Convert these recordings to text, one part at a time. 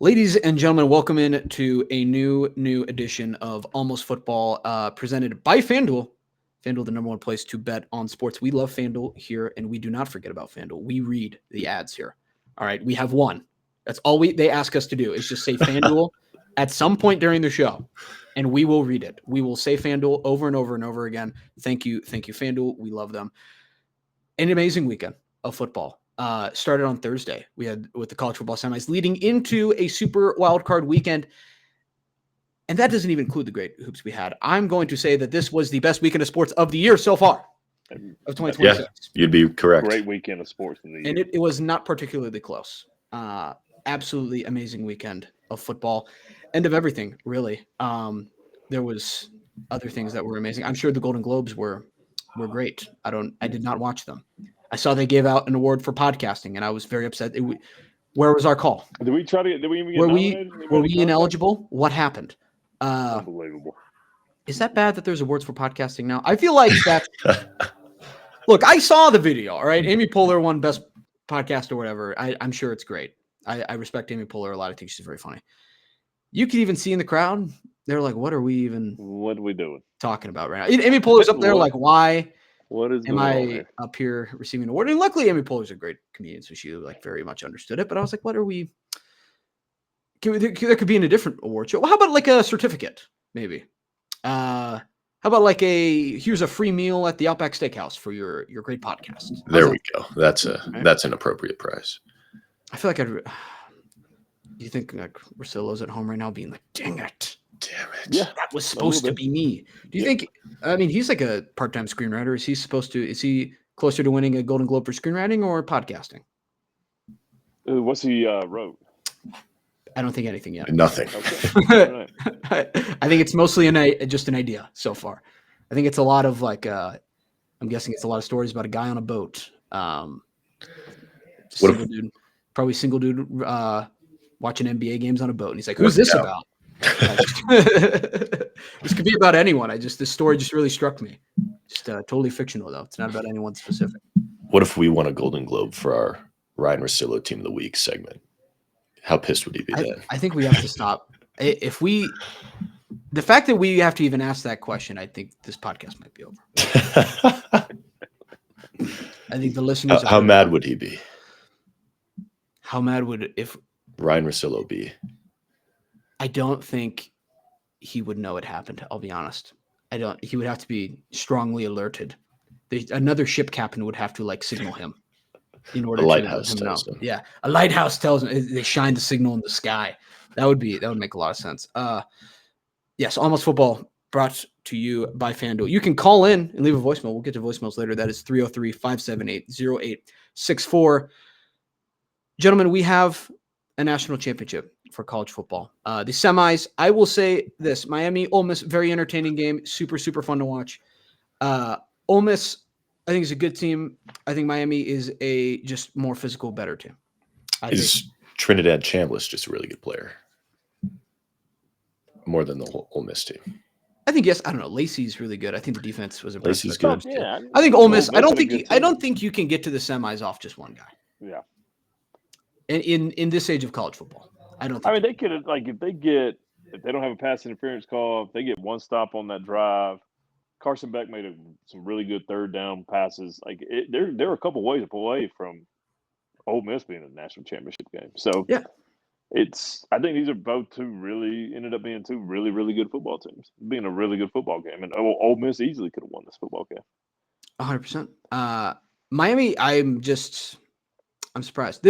Ladies and gentlemen, welcome in to a new edition of Almost Football, presented by FanDuel. FanDuel, the number one place to bet on sports. We love FanDuel here, and we do not forget about FanDuel. We read the ads here. All right, we have one. That's all they ask us to do is just say FanDuel at some point during the show, and we will read it. We will say FanDuel over and over and over again. Thank you, FanDuel. We love them. An amazing weekend of football. Started on Thursday. We had with the college football semis leading into a super wild card weekend. And that doesn't even include the great hoops we had. I'm going to say that this was the best weekend of sports of the year so far of 2026. Yeah, you'd be correct. Great weekend of sports in the year. And it was not particularly close. Absolutely amazing weekend of football and of everything, really. There was other things that were amazing. I'm sure the Golden Globes were great. I did not watch them. I saw they gave out an award for podcasting, and I was very upset. Where was our call? Did we even get nominated? Were we ineligible? What happened? Unbelievable. Is that bad that there's awards for podcasting now? I feel like that. Look, I saw the video. All right, Amy Poehler won Best Podcast or whatever. I'm sure it's great. I respect Amy Poehler a lot. I think she's very funny. You can even see in the crowd, they're like, "What are we doing? Talking about right now?" Amy Poehler's up there, like, "Why? What is am I up here receiving an award?" And luckily, Amy Poehler's a great comedian, so she very much understood it. But I was like, "What are we? There could be in a different award show. Well, how about like a certificate, maybe? How about like here's a free meal at the Outback Steakhouse for your great podcast." There we go. That's an appropriate prize. I feel like do you think like Russillo's at home right now being like, "Dang it. Damn it. Yeah, that was supposed to be me." Do you think, I mean, he's like a part-time screenwriter. Is he closer to winning a Golden Globe for screenwriting or podcasting? What's he wrote? I don't think anything yet. Nothing. Okay. Right. I think it's mostly just an idea so far. I think it's a lot of like, I'm guessing it's a lot of stories about a guy on a boat. Single dude watching NBA games on a boat. And he's like, "Who's this about?" This could be about anyone. This story just really struck me. Just totally fictional though. It's not about anyone specific. What if we won a Golden Globe for our Ryan Russillo Team of the Week segment? How pissed would he be then? I think we have to stop. The fact that we have to even ask that question, I think this podcast might be over. I think the listeners. How mad would he be? How mad would if Ryan Russillo be? I don't think he would know it happened. I'll be honest. He would have to be strongly alerted. Another ship captain would have to like signal him in order to let him know. Yeah, a lighthouse tells him. They shine the signal in the sky. That would make a lot of sense. Yes, Almost Football brought to you by FanDuel. You can call in and leave a voicemail. We'll get to voicemails later. That is 303-578-0864. Gentlemen, we have a national championship for college football. The semis, I will say this, Miami, Ole Miss, very entertaining game. Super, super fun to watch. Ole Miss, I think, is a good team. I think Miami is a just more physical, better team. Is Trinidad Chambliss just a really good player? More than the whole Ole Miss team. I think, yes. I don't know. Lacey's really good. I think the defense was impressive. Lacey's good. Yeah, I think Ole Miss, I don't think you can get to the semis off just one guy. Yeah. In this age of college football. I mean, they could have, like, if they don't have a pass interference call, if they get one stop on that drive, Carson Beck made some really good third down passes. Like, they're a couple ways away from Ole Miss being a national championship game. So, yeah, I think these are both ended up being two really, really good football teams. Being a really good football game. And Ole Miss easily could have won this football game. 100%. Miami, I'm surprised.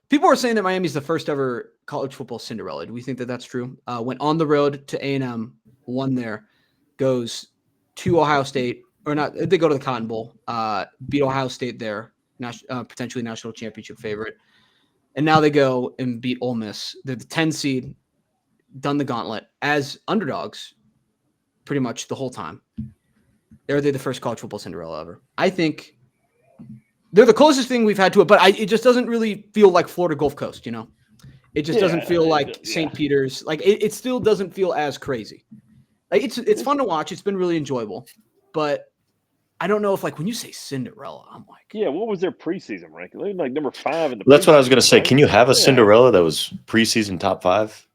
People are saying that Miami's the first ever college football Cinderella. Do we think that that's true? Went on the road to A&M, won there, goes to Ohio State, or not, they go to the Cotton Bowl, beat Ohio State there, potentially national championship favorite. And now they go and beat Ole Miss. They're the 10 seed, done the gauntlet as underdogs pretty much the whole time. Are they the first college football Cinderella ever? I think they're the closest thing we've had to it, but it just doesn't really feel like Florida Gulf Coast, you know? It just doesn't feel like St. Peter's. Like, it still doesn't feel as crazy. Like, it's fun to watch. It's been really enjoyable. But I don't know if like when you say Cinderella, I'm like, Yeah, what was their preseason ranking? They were like number 5 in the. That's what I was going to say. right? Can you have a Yeah. Cinderella that was preseason top 5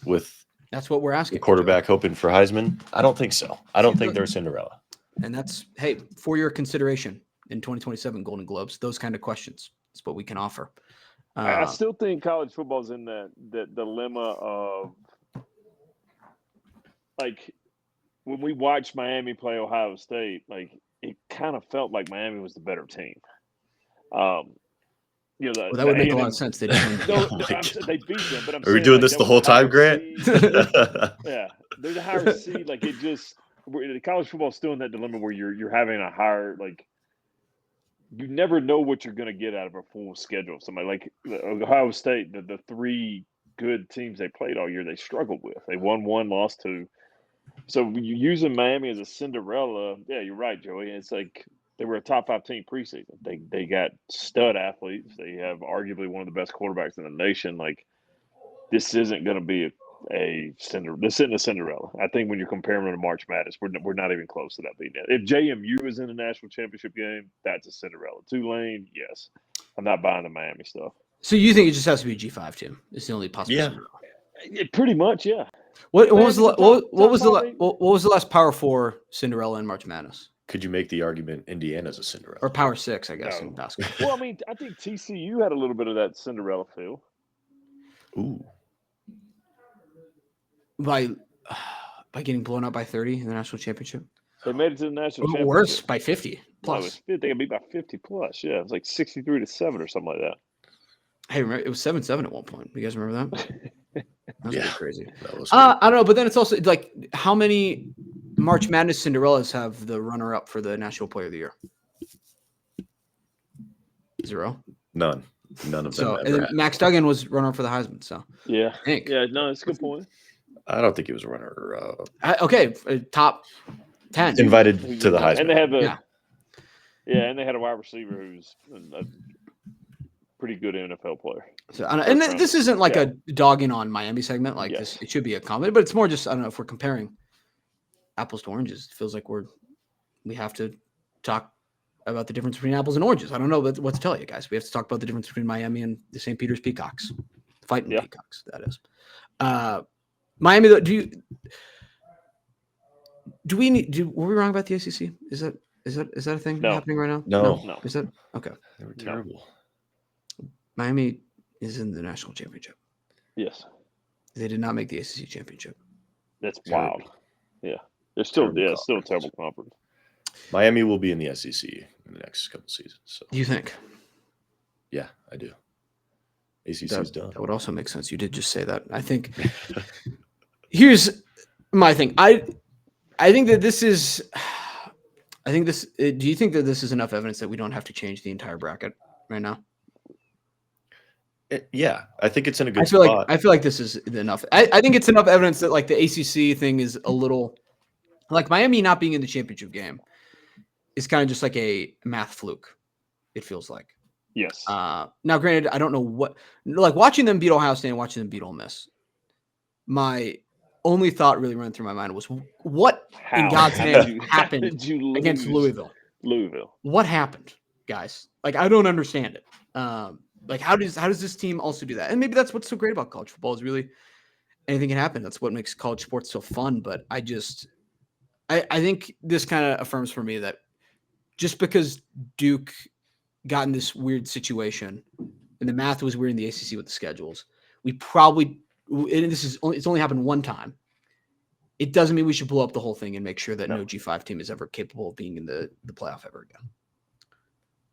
with that's what we're the asking. quarterback hoping for Heisman? I don't think so. I don't See, think look- they're a Cinderella. And that's, hey, for your consideration in 2027 Golden Globes, those kind of questions. That's what we can offer. I still think college football's in that dilemma of like when we watched Miami play Ohio State, like it kind of felt like Miami was the better team. You know, well, that would make a lot of sense. They didn't win. No, Oh my God. they beat them, but I'm Are we saying, doing like, this that the was whole a higher time, Grant? seed. Yeah, there's a higher seed. Like it just the college football is still in that dilemma where you're having a higher like you never know what you're going to get out of a full schedule. Somebody like Ohio State, the 3 good teams they played all year, they struggled with. They won 1, lost 2. So you using Miami as a Cinderella, yeah, you're right, Joey. It's like they were a top 5 team preseason. They got stud athletes. They have arguably one of the best quarterbacks in the nation. Like this isn't going to be a Cinderella. This isn't a Cinderella. I think when you're comparing them to March Madness, we're not even close to that being it. If JMU is in the national championship game, that's a Cinderella. Tulane, yes. I'm not buying the Miami stuff. So you think it just has to be a G5 team? It's the only possible Yeah. Cinderella. Pretty much, yeah. What was the Miami's what was the top 5. what was the last Power 4 Cinderella in March Madness? Could you make the argument Indiana's a Cinderella? Or Power 6, I guess, No. in basketball. Well, I mean, I think TCU had a little bit of that Cinderella feel. Ooh. By getting blown out by 30 in the national championship? They made it to the national Or championship. worse, by 50 No, it plus. was 50. They got beat by 50 plus. Yeah, it was like 63-7 or something like that. Hey, remember, it was 7-7 at one point. You guys remember that? That was Yeah. pretty crazy. That was I don't know, but then it's also like how many March Madness Cinderellas have the runner-up for the National Player of the Year? 0. None of them. So, and ever then had. Max Duggan was runner-up for the Heisman. So, Yeah. I think. Yeah, no, that's a good point. I don't think he was a runner. Okay, top 10. Invited to the Heisman. And they have Yeah. and they had a wide receiver who's a pretty good NFL player. So, and this isn't like Yeah. a dogging on Miami segment. Like Yes. this, it should be a comment, but it's more just I don't know if we're comparing apples to oranges. It feels like we have to talk about the difference between apples and oranges. I don't know what to tell you guys. We have to talk about the difference between Miami and the St. Peter's Peacocks, fighting Yeah. Peacocks. That is Miami. Though, were we wrong about the ACC? Is that a thing No. happening right now? No. Is that okay? They were No. terrible. Miami is in the national championship. Yes. They did not make the ACC championship. That's Terrible. wild. Yeah. They're still Terrible still a conference. terrible conference. Miami will be in the SEC in the next couple seasons. So Do you think? yeah, I do. ACC's done. That would also make sense. You did just say that. I think here's my thing. I think that this is. Do you think that this is enough evidence that we don't have to change the entire bracket right now? Yeah, I think it's in a good I feel spot. like this is enough. I think it's enough evidence that like the ACC thing is a little like Miami not being in the championship game is kind of just like a math fluke. It feels like. Yes. Now, granted, I don't know what like watching them beat Ohio State and watching them beat Ole Miss. My only thought really running through my mind was what in God's name happened against Louisville? What happened, guys? Like I don't understand it. Like how does this team also do that? And maybe that's what's so great about college football is really anything can happen. That's what makes college sports so fun. But I think this kind of affirms for me that just because Duke got in this weird situation and the math was weird in the ACC with the schedules, it's only happened one time. It doesn't mean we should blow up the whole thing and make sure that no G5 team is ever capable of being in the playoff ever again.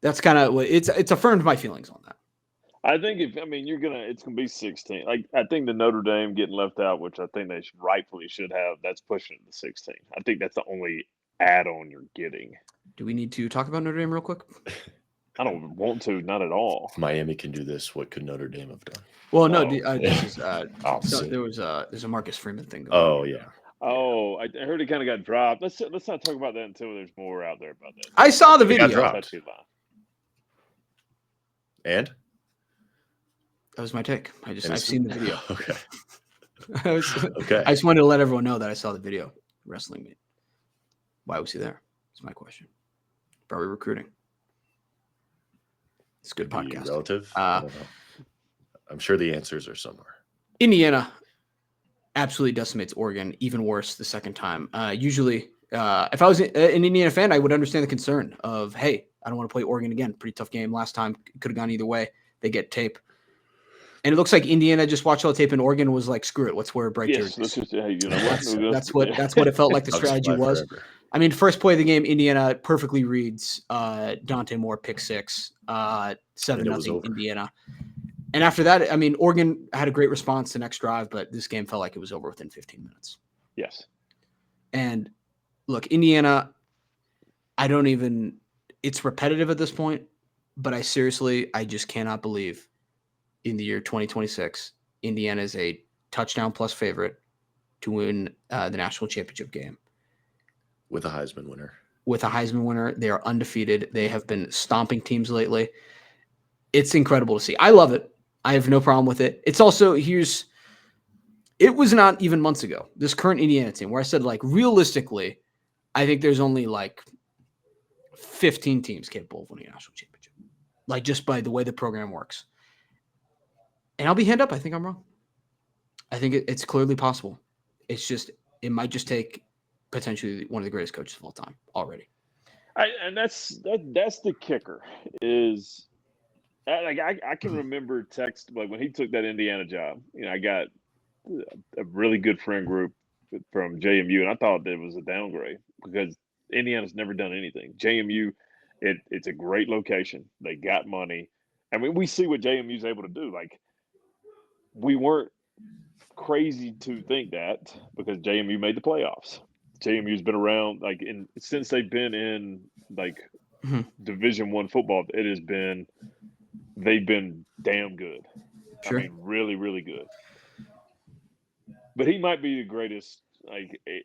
That's kind of what it's affirmed my feelings on that. I think it's gonna be 16. Like I think the Notre Dame getting left out, which I think they rightfully should have, that's pushing it to 16. I think that's the only add-on you're getting. Do we need to talk about Notre Dame real quick? I don't want to, not at all. If Miami can do this, what could Notre Dame have done? Well, no, Oh. this is there's a Marcus Freeman thing going on. Oh yeah. Oh, I heard it kind of got dropped. Let's not talk about that until there's more out there about that. I saw the It got video. dropped. And That was my take. I've it's- seen the video. Okay. I just wanted to let everyone know that I saw the video. Wrestling meet. Why was he there? That's my question. Probably recruiting. It's good Could be podcast. relative. I don't know. I'm sure the answers are somewhere. Indiana absolutely decimates Oregon, even worse the second time. Usually, if I was an Indiana fan, I would understand the concern of, hey, I don't want to play Oregon again. Pretty tough game last time. Could have gone either way. They get tape. And it looks like Indiana just watched all the tape, and Oregon was like, "Screw it, let's wear bright jerseys." Let's just, hey, you know what? That's what it felt like the I'll just strategy fly was. forever. I mean, first play of the game, Indiana perfectly reads Dante Moore pick 6, 7-0 Indiana. And after that, I mean, Oregon had a great response the next drive, but this game felt like it was over within 15 minutes. Yes. And look, Indiana, it's repetitive at this point, but I just cannot believe in the year 2026, Indiana is a touchdown plus favorite to win the national championship game. With a Heisman winner. They are undefeated. They have been stomping teams lately. It's incredible to see. I love it. I have no problem with it. It's also, it was not even months ago, this current Indiana team, where I said, like, realistically, I think there's only like 15 teams capable of winning a national championship, like just by the way the program works. And I'll be hand up. I think I'm wrong. I think it's clearly possible. It's just, it might just take potentially one of the greatest coaches of all time already. And that's the kicker is, I can remember text, like when he took that Indiana job, you know, I got a really good friend group from JMU, and I thought that it was a downgrade because Indiana's never done anything. JMU, it's a great location. They got money. I mean, we see what JMU's able to do. Like, we weren't crazy to think that because JMU made the playoffs. JMU's been around since they've been in Division I football. They've been damn good. Sure. I mean, really, really good. But he might be the greatest.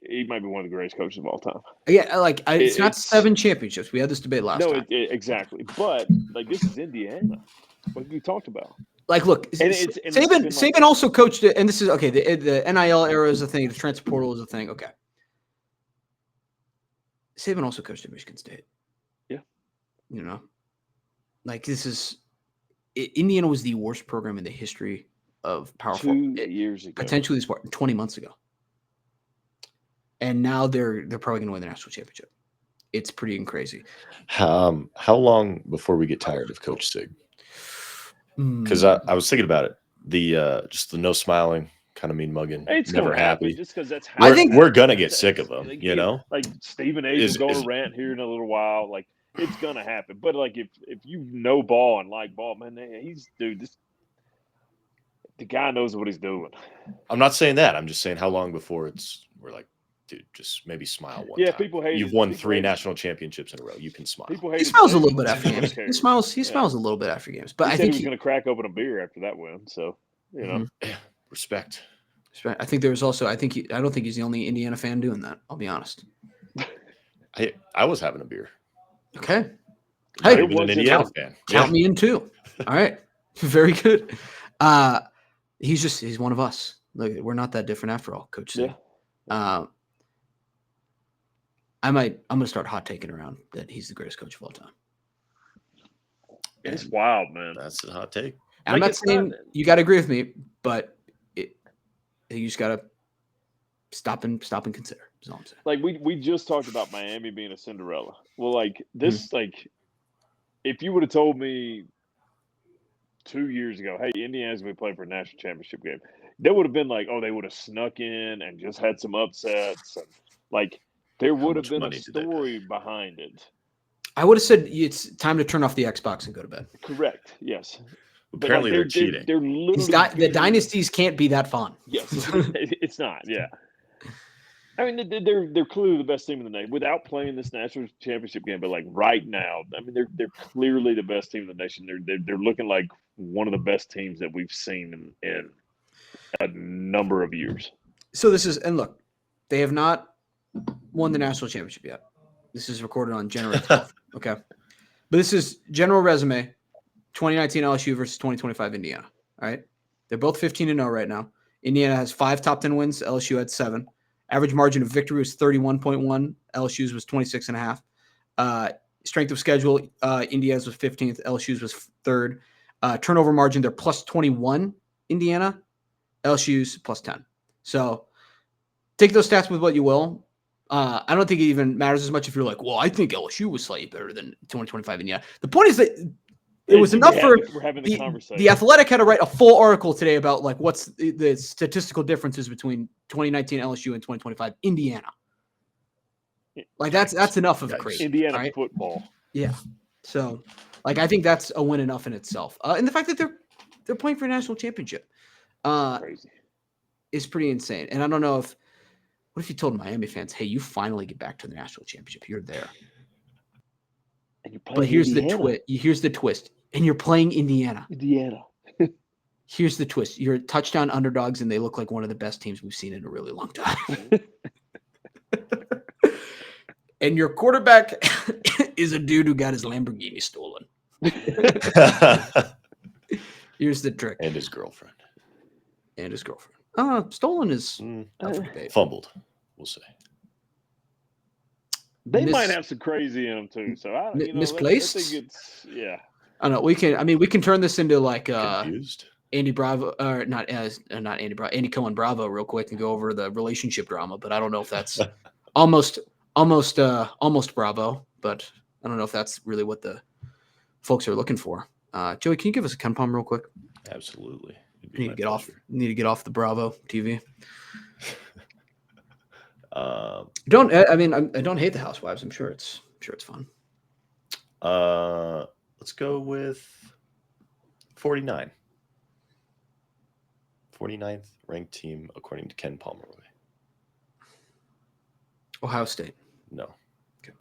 He might be one of the greatest coaches of all time. Yeah, it's not 7 championships. We had this debate last time. Exactly. But this is Indiana. What you talked about. Like, look, Saban also coached it, and this is okay. The NIL era is a thing. The transfer portal is a thing. Okay. Saban also coached at Michigan State. Yeah. You know, like Indiana was the worst program in the history of Power 4. 2 years ago. Potentially 20 months ago. And now they're probably going to win the national championship. It's pretty crazy. How long before we get tired of Coach Sig? Because I was thinking about it. The just the no smiling, kind of mean mugging, it's never happy. Just because that's I think we're gonna get sick of them. You know, like Stephen A. is going to rant here in a little while. Like, it's gonna happen. But like if you know ball and like ball, man, the guy knows what he's doing. I'm not saying that. I'm just saying how long before we're like, dude, just maybe smile one time. People hate. You've won 3 national championships in a row. You can smile. He smiles a little bit after games. He smiles a little bit after games. But I think he was going to crack open a beer after that win. So respect. I think there was also. I don't think he's the only Indiana fan doing that. I'll be honest. I was having a beer. Okay. Hey, an Indiana fan. Count me in too. All right. Very good. He's one of us. Look, we're not that different after all, Coach. Yeah. I'm going to start hot taking around that he's the greatest coach of all time. It's wild, man. That's a hot take. I'm not saying you got to agree with me, but you just got to stop and consider. Is all I'm saying. Like we just talked about Miami being a Cinderella. Well, like this, if you would have told me 2 years ago, hey, Indiana's going to play for a national championship game, they would have been like, oh, they would have snuck in and just had some upsets, and like there would have been a story behind it. I would have said it's time to turn off the Xbox and go to bed. Correct. Yes. Apparently they're cheating. They're literally the dynasties can't be that fun. Yes, it's not. Yeah. I mean, they're clearly the best team in the nation without playing this national championship game. But like right now, I mean, they're clearly the best team in the nation. They're looking like one of the best teams that we've seen in a number of years. So look, they have not won the national championship yet. This is recorded on January 12th. Okay. But this is general resume, 2019 LSU versus 2025 Indiana. All right. They're both 15-0 right now. Indiana has 5 top 10 wins. LSU had 7. Average margin of victory was 31.1. LSU's was 26.5. Strength of schedule, Indiana's was 15th, LSU's was 3rd. Turnover margin, they're plus 21, Indiana. LSU's plus 10. So take those stats with what you will. I don't think it even matters as much if you're like, well, I think LSU was slightly better than 2025 Indiana. The point is that it was enough for we're having the conversation. The Athletic had to write a full article today about like what's the statistical differences between 2019 LSU and 2025 Indiana. Like that's enough of a crazy. Indiana right? football. Yeah. So like I think that's a win enough in itself. And the fact that they're playing for a national championship Crazy. is pretty insane. And I don't know what if you told Miami fans, hey, you finally get back to the national championship. You're there. But here's the twist. Here's the twist. And you're playing Indiana. Here's the twist. You're touchdown underdogs, and they look like one of the best teams we've seen in a really long time. And your quarterback is a dude who got his Lamborghini stolen. Here's the trick. And his girlfriend. Stolen is fumbled, we'll say. They might have some crazy in them too. So misplaced. I think yeah. I don't know. We can turn this into like Confused. Andy Bravo, or not Andy Bravo, Andy Cohen Bravo, real quick, and go over the relationship drama. But I don't know if that's almost Bravo. But I don't know if that's really what the folks are looking for. Joey, can you give us a Ken Palm real quick? Absolutely. Need to get off the Bravo TV. I don't hate the Housewives. I'm sure it's fun. Let's go with 49. 49th ranked team according to Ken Pomeroy. Ohio State. No. Okay.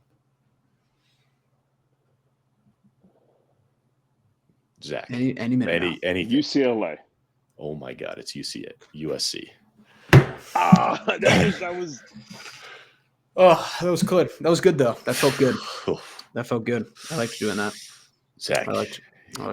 Zach. Any minute. Any UCLA. Oh my God, it's USC. That was. Oh, that was good. That was good though. That felt good. That felt good. I liked doing that. Zach,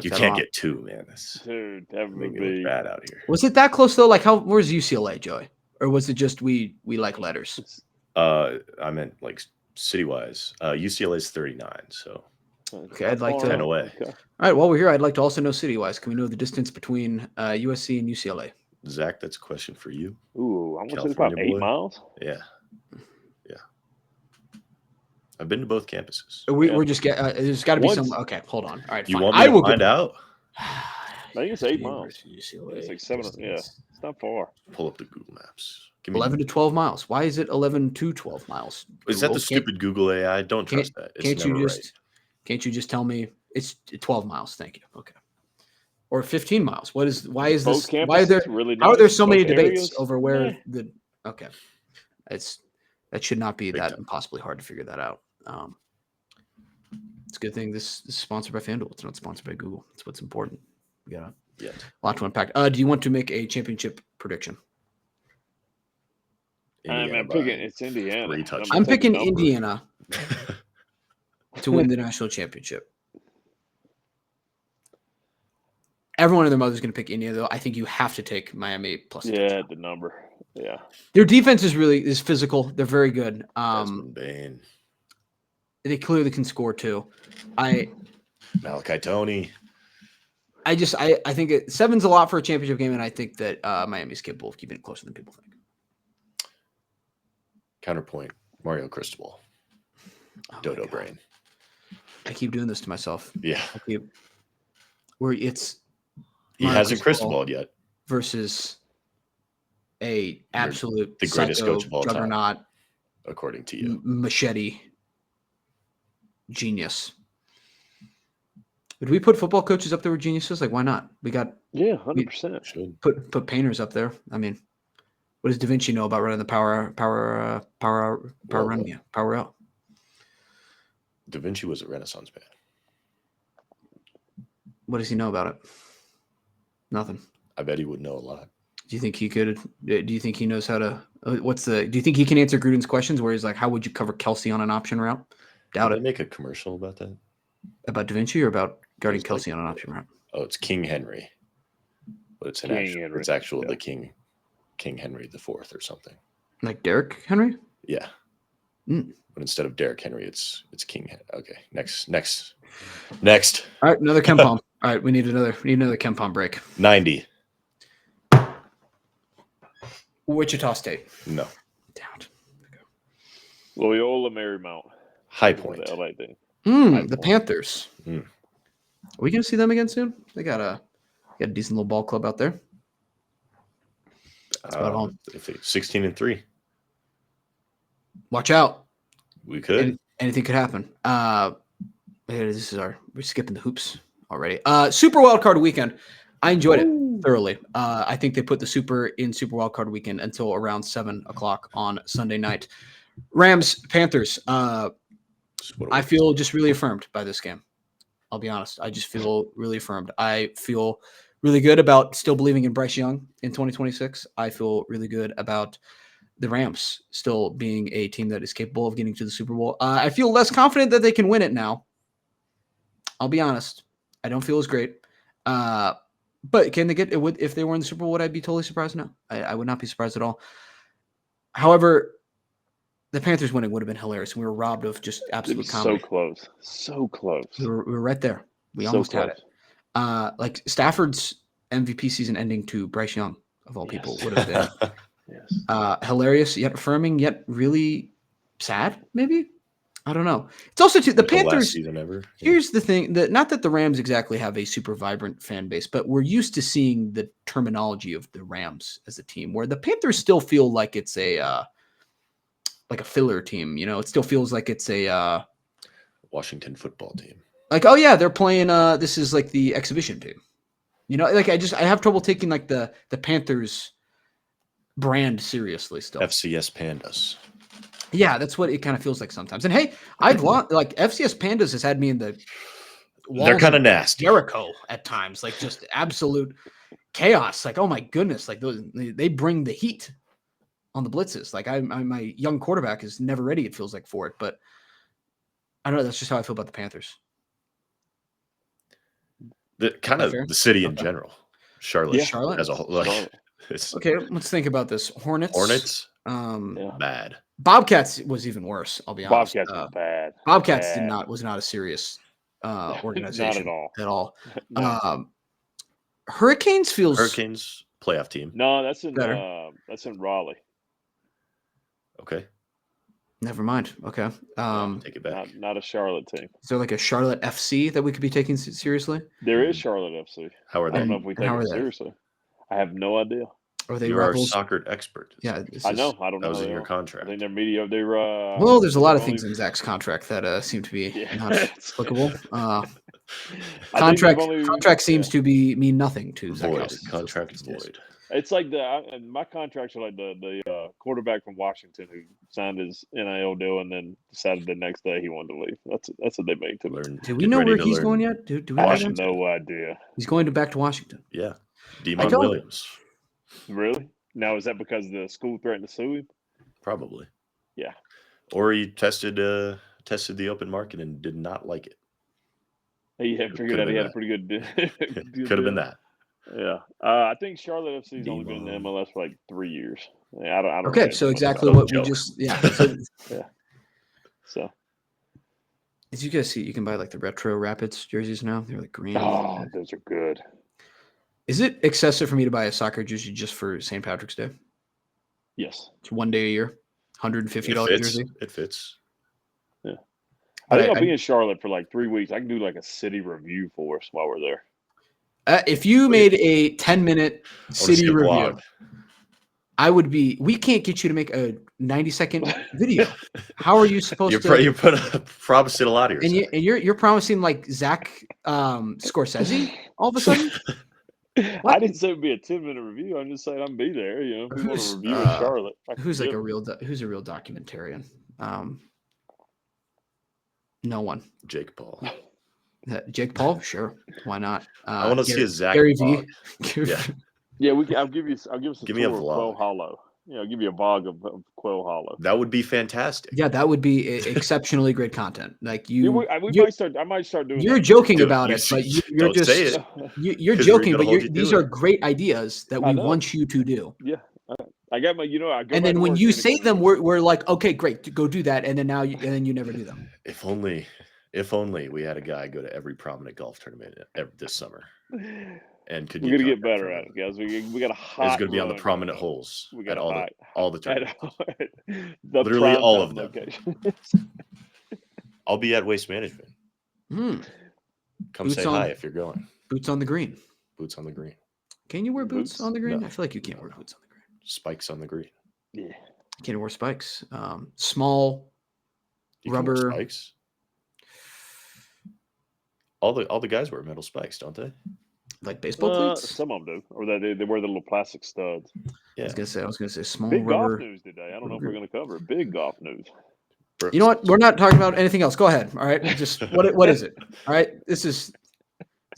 you can't get two, man. Dude, that make would me be look bad out here. Was it that close though? Like, where's UCLA, Joey? Or was it just we like letters? I meant like city-wise. UCLA is 39, so. Okay, I'd like to. 10 away. Okay. All right, while we're here, I'd like to also know city-wise. Can we know the distance between USC and UCLA? Zach, that's a question for you. Ooh, I'm going to say about 8 miles. Yeah. I've been to both campuses. We're just there's got to be some. Okay, hold on. All right, you fine. want me to find out? I think it's 8 miles. UCLA, it's like 7. Yeah, it's not far. Pull up the Google Maps. 11 to 12 miles. Why is it 11 to 12 miles? Is that the stupid Google AI? Don't trust that. Can't you just tell me it's 12 miles? Thank you. Okay. Or 15 miles. Why is this? Why are there really how are there so many debates areas? over where the? Okay, that should not be Big that time. impossibly hard to figure that out. It's a good thing this is sponsored by FanDuel. It's not sponsored by Google. That's what's important. We got a lot to unpack. Do you want to make a championship prediction? I'm picking. It's Indiana. I'm picking Indiana to win the national championship. Everyone and their mother is going to pick Indiana, though. I think you have to take Miami plus. Yeah, the number. Yeah, their defense is physical. They're very good. Bain. They clearly can score too. Malachi Tony. I think 7's a lot for a championship game, and I think that Miami's capable of keeping it closer than people think. Counterpoint: Mario Cristobal. Dodo brain. I keep doing this to myself. Yeah. He hasn't Cristobal yet. Versus a absolute the greatest coach of all juggernaut, time, according to you. Machete genius. Would we put football coaches up there with geniuses? Like, why not? We got 100%. Should put painters up there. I mean, what does Da Vinci know about running the power run? Yeah, power out. Da Vinci was a Renaissance man. What does he know about it? Nothing. I bet he would know a lot. Do you think he could? Do you think he knows how to? Do you think he can answer Gruden's questions where he's like, how would you cover Kelsey on an option route? Doubt Did it. they make a commercial about that? About Da Vinci or about guarding Kelsey on an option route? Oh, it's King Henry. But it's the King Henry IV or something. Like Derrick Henry? Yeah. But instead of Derrick Henry, it's King. Okay, next. All right, another Ken Palm. All right, we need another Ken Palm break. 90. Wichita State. No. Down. Loyola Marymount. High Point. The LA thing. The Panthers. Mm. Are we going to see them again soon? They got a decent little ball club out there. That's about all. 16-3. Watch out. We could. Anything could happen. We're skipping the hoops already. Super Wild Card Weekend. I enjoyed it thoroughly. I think they put the Super in Super Wild Card Weekend until around 7:00 on Sunday night. Rams, Panthers. I feel just really affirmed by this game. I'll be honest. I just feel really affirmed. I feel really good about still believing in Bryce Young in 2026. I feel really good about the Rams still being a team that is capable of getting to the Super Bowl. I feel less confident that they can win it now. I'll be honest. I don't feel as great. But can they get it? If they were in the Super Bowl, would I be totally surprised? No, I would not be surprised at all. However, the Panthers winning would have been hilarious. We were robbed of just absolute comedy. So close. We were right there. We So almost had close. it. Like Stafford's MVP season ending to Bryce Young, of all people, would have been Yes. hilarious, yet affirming, yet really sad, maybe? I don't know. It's also too the The last Panthers. season ever. Here's the thing: that not that the Rams exactly have a super vibrant fan base, but we're used to seeing the terminology of the Rams as a team, where the Panthers still feel like it's a filler team. You know, it still feels like it's a Washington football team. like, oh yeah, they're playing. This is like the exhibition team. You know, like I have trouble taking like the Panthers brand seriously still. FCS Pandas. Yeah, that's what it kind of feels like sometimes. And hey, I've like FCS Pandas has had me in the They're kind of nasty. Jericho at times, like just absolute chaos. Like, oh my goodness, like they bring the heat on the blitzes. Like my young quarterback is never ready. It feels like for it, but I don't know. That's just how I feel about the Panthers. The kind of Fair? the city in general. Charlotte. Yeah. Charlotte? As a whole. Like, Charlotte. it's Okay, let's think about this. Hornets. Yeah. bad. Bobcats was even worse. I'll be honest. Bobcats was bad. Bobcats Bad. was not a serious organization Not at all. At all. No. Hurricanes feels Hurricanes playoff team. No, that's in Better. that's in Raleigh. Okay. Never mind. Okay. Take it back. Not a Charlotte team. Is there like a Charlotte FC that we could be taking seriously? There is Charlotte FC. How are I they? don't know if we take how are it they? seriously. I have no idea. Or are they You're our rebels? soccer expert. Yeah, I know. I don't know. That was how in they your are. I contract. think they're mediocre. They're Well, there's a lot of only- things in Zach's contract that seem to be Yeah. not applicable. I think they've Contract only- seems to mean nothing to Zach Void. House. Contract these days. void. It's like my contracts are like the quarterback from Washington who signed his NIL deal and then decided the next day he wanted to leave. That's what they made to me. Do we know where he's going yet? Do we I know have that? no idea. He's going back to Washington. Yeah. I Demon don't- Williams. Really? Now is that because the school threatened to sue him? Probably. Yeah. Or he tested the open market and did not like it. He had figured Could've out he been had a that. pretty good. Could have been that. Yeah. I think Charlotte FC's only been in the Demon. MLS for like 3 years. Yeah, I don't Okay, know so much exactly about what we joke. just So, So, did you guys see? You can buy like the retro Rapids jerseys now. They're like green. oh, those are good. Is it excessive for me to buy a soccer jersey just for St. Patrick's Day? Yes. It's one day a year, $150 It fits. jersey. It fits. I But think I- I'll be in Charlotte for like 3 weeks. I can do like a city review for us while we're there. If you made a 10-minute I wanna city see a review, vlog. I would be. We can't get you to make a 90-second video. How are you supposed to? You put a promising a lot of And yourself. you're promising like Zach Scorsese all of a sudden? I didn't say it'd be a 10-minute review. I'm just saying I'm be there. You know, if you want Who's, to review in Charlotte. I can Who's like do a it. real documentarian? No one. Jake Paul. Jake Paul, sure, why not? I want to see a Zach Gary V. vlog. Yeah. Yeah, I'll give us a Give me a tour of Quail vlog. Hollow. I'll give you a vlog of Quail Hollow. That would be fantastic. Yeah, that would be exceptionally great content. Like Yeah, you, I might start doing. you're that. joking Dude, about you it, see- but you're don't just say it. you're 'Cause we're joking. gonna But hold you to these it. are great ideas that I we know. want you to do. Yeah, I got my, I go And back then to when work you and say it's- them, we're like, okay, great, go do that. And then you never do them. If only we had a guy go to every prominent golf tournament this summer. And could we're you gonna get contact better him? at it, guys. We got a hot. It's going to be on the run prominent coming up. holes We got at a all hot, the tournaments. the Literally prime all time of them. location. I'll be at Waste Management. Hmm. Come Boots say on- hi if you're going. Boots on the green. Boots on the green. Can you wear boots Boots? on the green? No. I feel like you can't wear No. boots on the green. Spikes on the green. Yeah. Can't wear spikes. Small You can wear rubber spikes. All the guys wear metal spikes, don't they? like baseball cleats. Some of them do, or they wear the little plastic studs. Yeah. I was gonna say small Big rubber. golf news today. I don't know if we're going to cover it. Big golf news. You know what? We're not talking about anything else. Go ahead. All right. Just what is it? All right. This is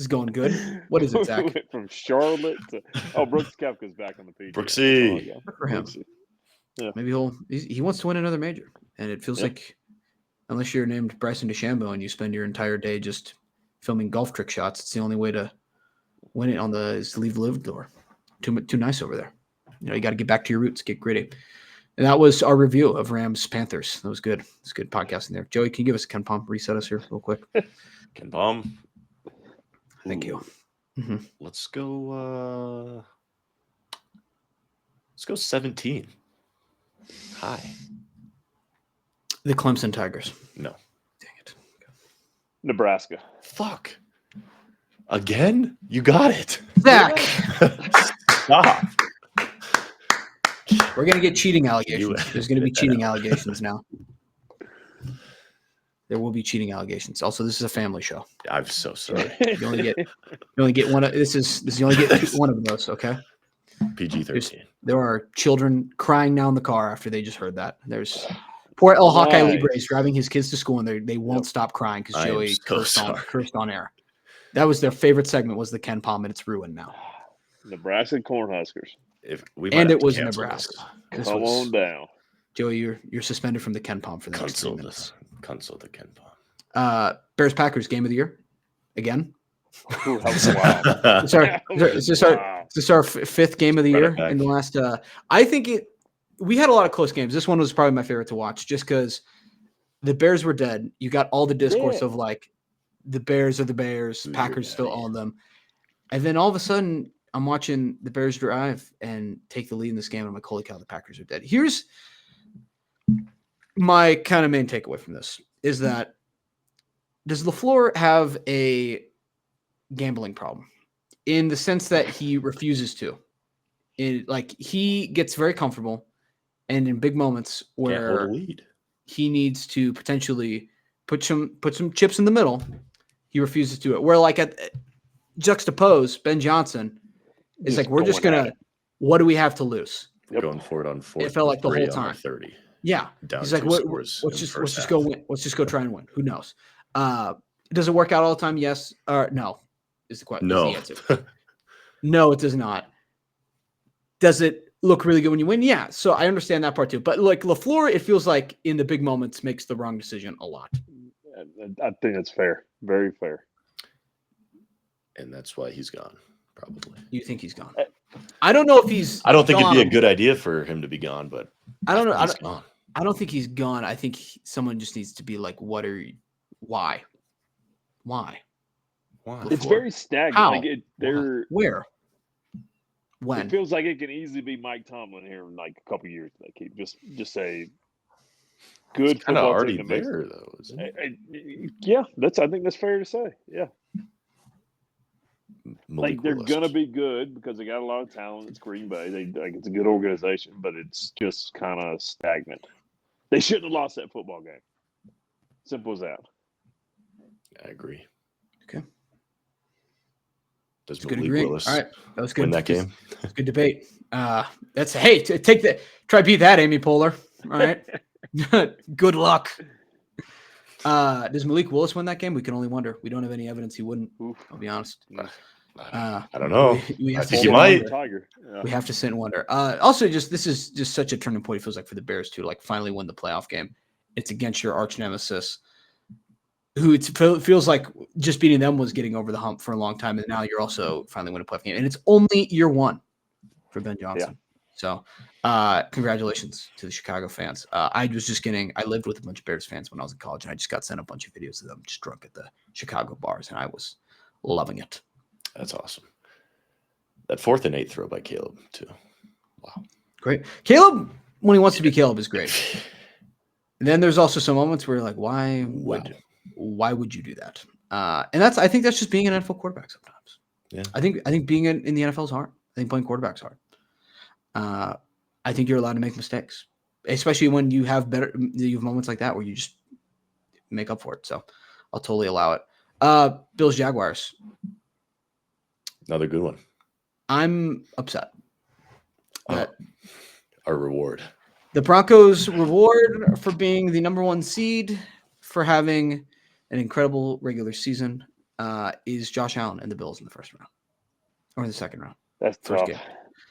going good. What is it, Zach? Went from Charlotte to Brooks Koepka's back on the PGA. Brooksy. Good for him. Maybe he wants to win another major, and it feels like unless you're named Bryson DeChambeau and you spend your entire day just filming golf trick shots, it's the only way to win it is to leave the live door. Too nice over there. You got to get back to your roots, get gritty. And that was our review of Rams Panthers. That was good. It's good podcasting there. Joey, can you give us a Ken Palm? Reset us here real quick. Ken Palm. Thank you. Mm-hmm. Let's go 17. Hi. The Clemson Tigers. No. Dang it. Nebraska. Fuck. Again? You got it. Zach. Stop. We're going to get cheating allegations. There's going to be cheating allegations now. There will be cheating allegations. Also, this is a family show. I'm so sorry. You only get one of this is you only get one of those, okay? PG-13. There are children crying now in the car after they just heard that. There's poor El Hawkeye Nice. Libre is driving his kids to school and they won't stop crying because I am Joey so cursed on air. That was their favorite segment was the Ken Palm, and it's ruined now. Nebraska Cornhuskers. And it was Nebraska. Come on down. Joey, you're suspended from the Ken Palm for the next 3 minutes. Console the Ken Palm. Bears Packers game of the year again. Ooh, wow. Is this our fifth game of the year in the last? I think we had a lot of close games. This one was probably my favorite to watch, just because the Bears were dead. You got all the discourse of like the Bears are the Bears, Packers still own them, and then all of a sudden I'm watching the Bears drive and take the lead in this game, and I'm like, holy cow, the Packers are dead. Here's my kind of main takeaway from this is that does LaFleur have a gambling problem in the sense that he refuses to? He gets very comfortable, and in big moments where he needs to potentially put some chips in the middle, he refuses to do it. Where like at juxtapose Ben Johnson is like, we're just gonna, what do we have to lose? Going for it on 4th. It felt like the whole time. 30. Yeah, he's like, let's just go win. Let's just go try and win. Who knows? Does it work out all the time? Yes or no? Is the question? No. Is the answer. No, it does not. Does it look really good when you win? Yeah. So I understand that part too. But like LaFleur, it feels like in the big moments makes the wrong decision a lot. I think that's fair. Very fair. And that's why he's gone, probably. You think he's gone? I don't know if he's. I don't think it'd be a good idea for him to be gone, but I don't know. He's gone. I don't think he's gone. I think someone just needs to be like, why? It's very stagnant. How? Like Where? When? It feels like it can easily be Mike Tomlin here in like a couple of years. They keep just say good kind of football already team there though, isn't it? Yeah, I think that's fair to say. Yeah. Malik Like they're Willis. gonna be good because they got a lot of talent. It's Green Bay. It's a good organization, but it's just kind of stagnant. They shouldn't have lost that football game. Simple as that. I agree. Okay. Does Good Malik agreeing. Willis All right, that was good. win that game? It's good debate. Take that. Try beat that, Amy Poehler. All right. Good luck. Does Malik Willis win that game? We can only wonder. We don't have any evidence he wouldn't. I'll be honest. I don't know. We I have to think sit he might. and wonder. Tiger. Yeah. We have to sit and wonder. Also, this is just such a turning point. It feels like for the Bears to like finally win the playoff game. It's against your arch nemesis, who it feels like just beating them was getting over the hump for a long time, and now you're also finally winning a playoff game, and it's only year one for Ben Johnson. So, congratulations to the Chicago fans. I lived with a bunch of Bears fans when I was in college, and I just got sent a bunch of videos of them just drunk at the Chicago bars, and I was loving it. That's awesome. That 4th and 8 throw by Caleb too. Wow. Great. Caleb, when he wants to be Caleb, is great. And then there's also some moments where you're like, why would you do that? And I think that's just being an NFL quarterback sometimes. Yeah. I think being in the NFL is hard. I think playing quarterback's hard. I think you're allowed to make mistakes, especially when you have moments like that where you just make up for it. So I'll totally allow it. Bills Jaguars. Another good one. I'm upset. Our reward. The Broncos' reward for being the number 1 seed, for having an incredible regular season, is Josh Allen and the Bills in the first round or the second round. That's first tough. game.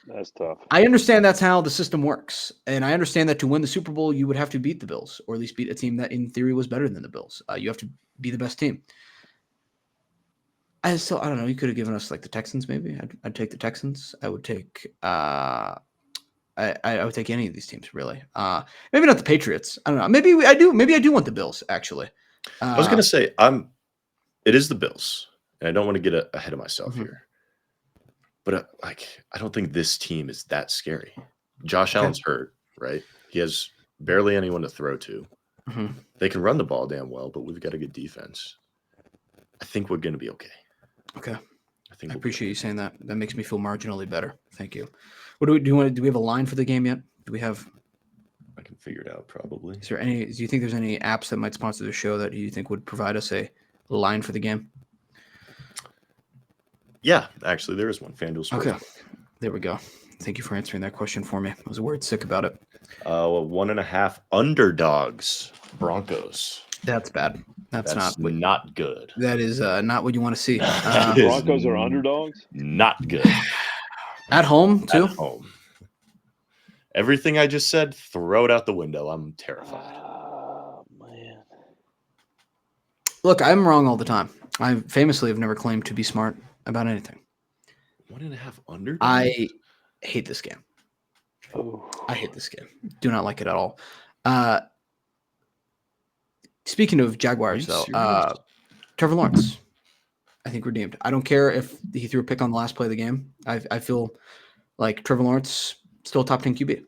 That's tough. I understand that's how the system works, and I understand that to win the Super Bowl, you would have to beat the Bills, or at least beat a team that, in theory, was better than the Bills. You have to be the best team. I don't know. You could have given us like the Texans, maybe. I'd take the Texans. I would take. I would take any of these teams, really. Maybe not the Patriots. I don't know. Maybe I do. Maybe I do want the Bills, actually. I was gonna say it is the Bills, and I don't want to get ahead of myself here. But I don't think this team is that scary. Josh Allen's hurt, right? He has barely anyone to throw to. They can run the ball damn well, but we've got a good defense. I think we're going to be okay. Okay. I appreciate you saying that. That makes me feel marginally better. Thank you. What do we have a line for the game yet? Do we have? I can figure it out probably. Is there any? Do you think there's any apps that might sponsor the show that you think would provide us a line for the game? Yeah, actually, there is one. FanDuel Sports. Okay, there we go. Thank you for answering that question for me. I was worried sick about it. 1.5 underdogs, Broncos. That's bad. That's not good. That is not what you want to see. Broncos are underdogs? Not good. At home, too? At home. Everything I just said, throw it out the window. I'm terrified. Oh, man. Look, I'm wrong all the time. I famously have never claimed to be smart about anything. 1.5 underdogs? I hate this game. Oh. I hate this game. Do not like it at all. Speaking of Jaguars, though, Trevor Lawrence, I think redeemed. I don't care if he threw a pick on the last play of the game. I feel like Trevor Lawrence still a top 10 QB.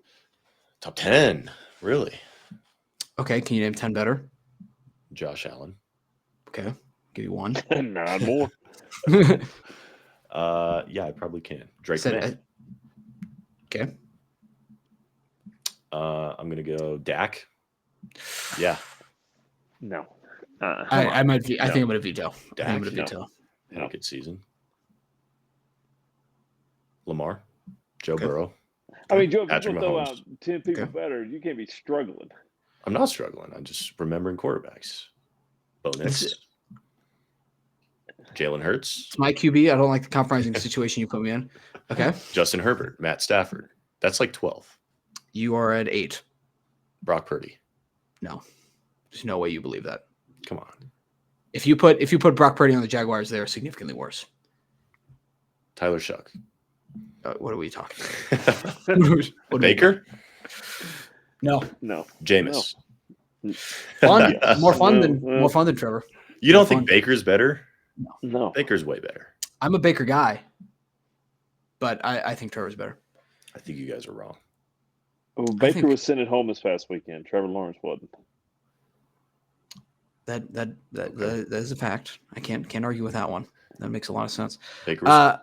Top 10, really? Okay, can you name 10 better? Josh Allen. Okay, give you one. Not more. Yeah, I probably can. Drake May. Okay. I'm gonna go Dak. Yeah. No. I might. I think I'm gonna veto. Dak, I'm gonna veto. Had a good season. Lamar, Joe Burrow. I mean, Joe, if Patrick you throw Mahomes. out 10 people better, you can't be struggling. I'm not struggling. I'm just remembering quarterbacks. Bonus. Jalen Hurts. It's my QB. I don't like the compromising situation you put me in. Okay. Justin Herbert, Matt Stafford. That's like 12. You are at 8. Brock Purdy. No, there's no way you believe that. Come on. If you put Brock Purdy on the Jaguars, they are significantly worse. Tyler Shuck. What are we talking about? Baker? No. Jameis. No. Fun. Yes. More fun than Trevor. You don't think Baker's better? No. Baker's way better. I'm a Baker guy, but I think Trevor's better. I think you guys are wrong. Oh, Baker was sent at home this past weekend. Trevor Lawrence wasn't. That is a fact. I can't argue with that one. That makes a lot of sense. Baker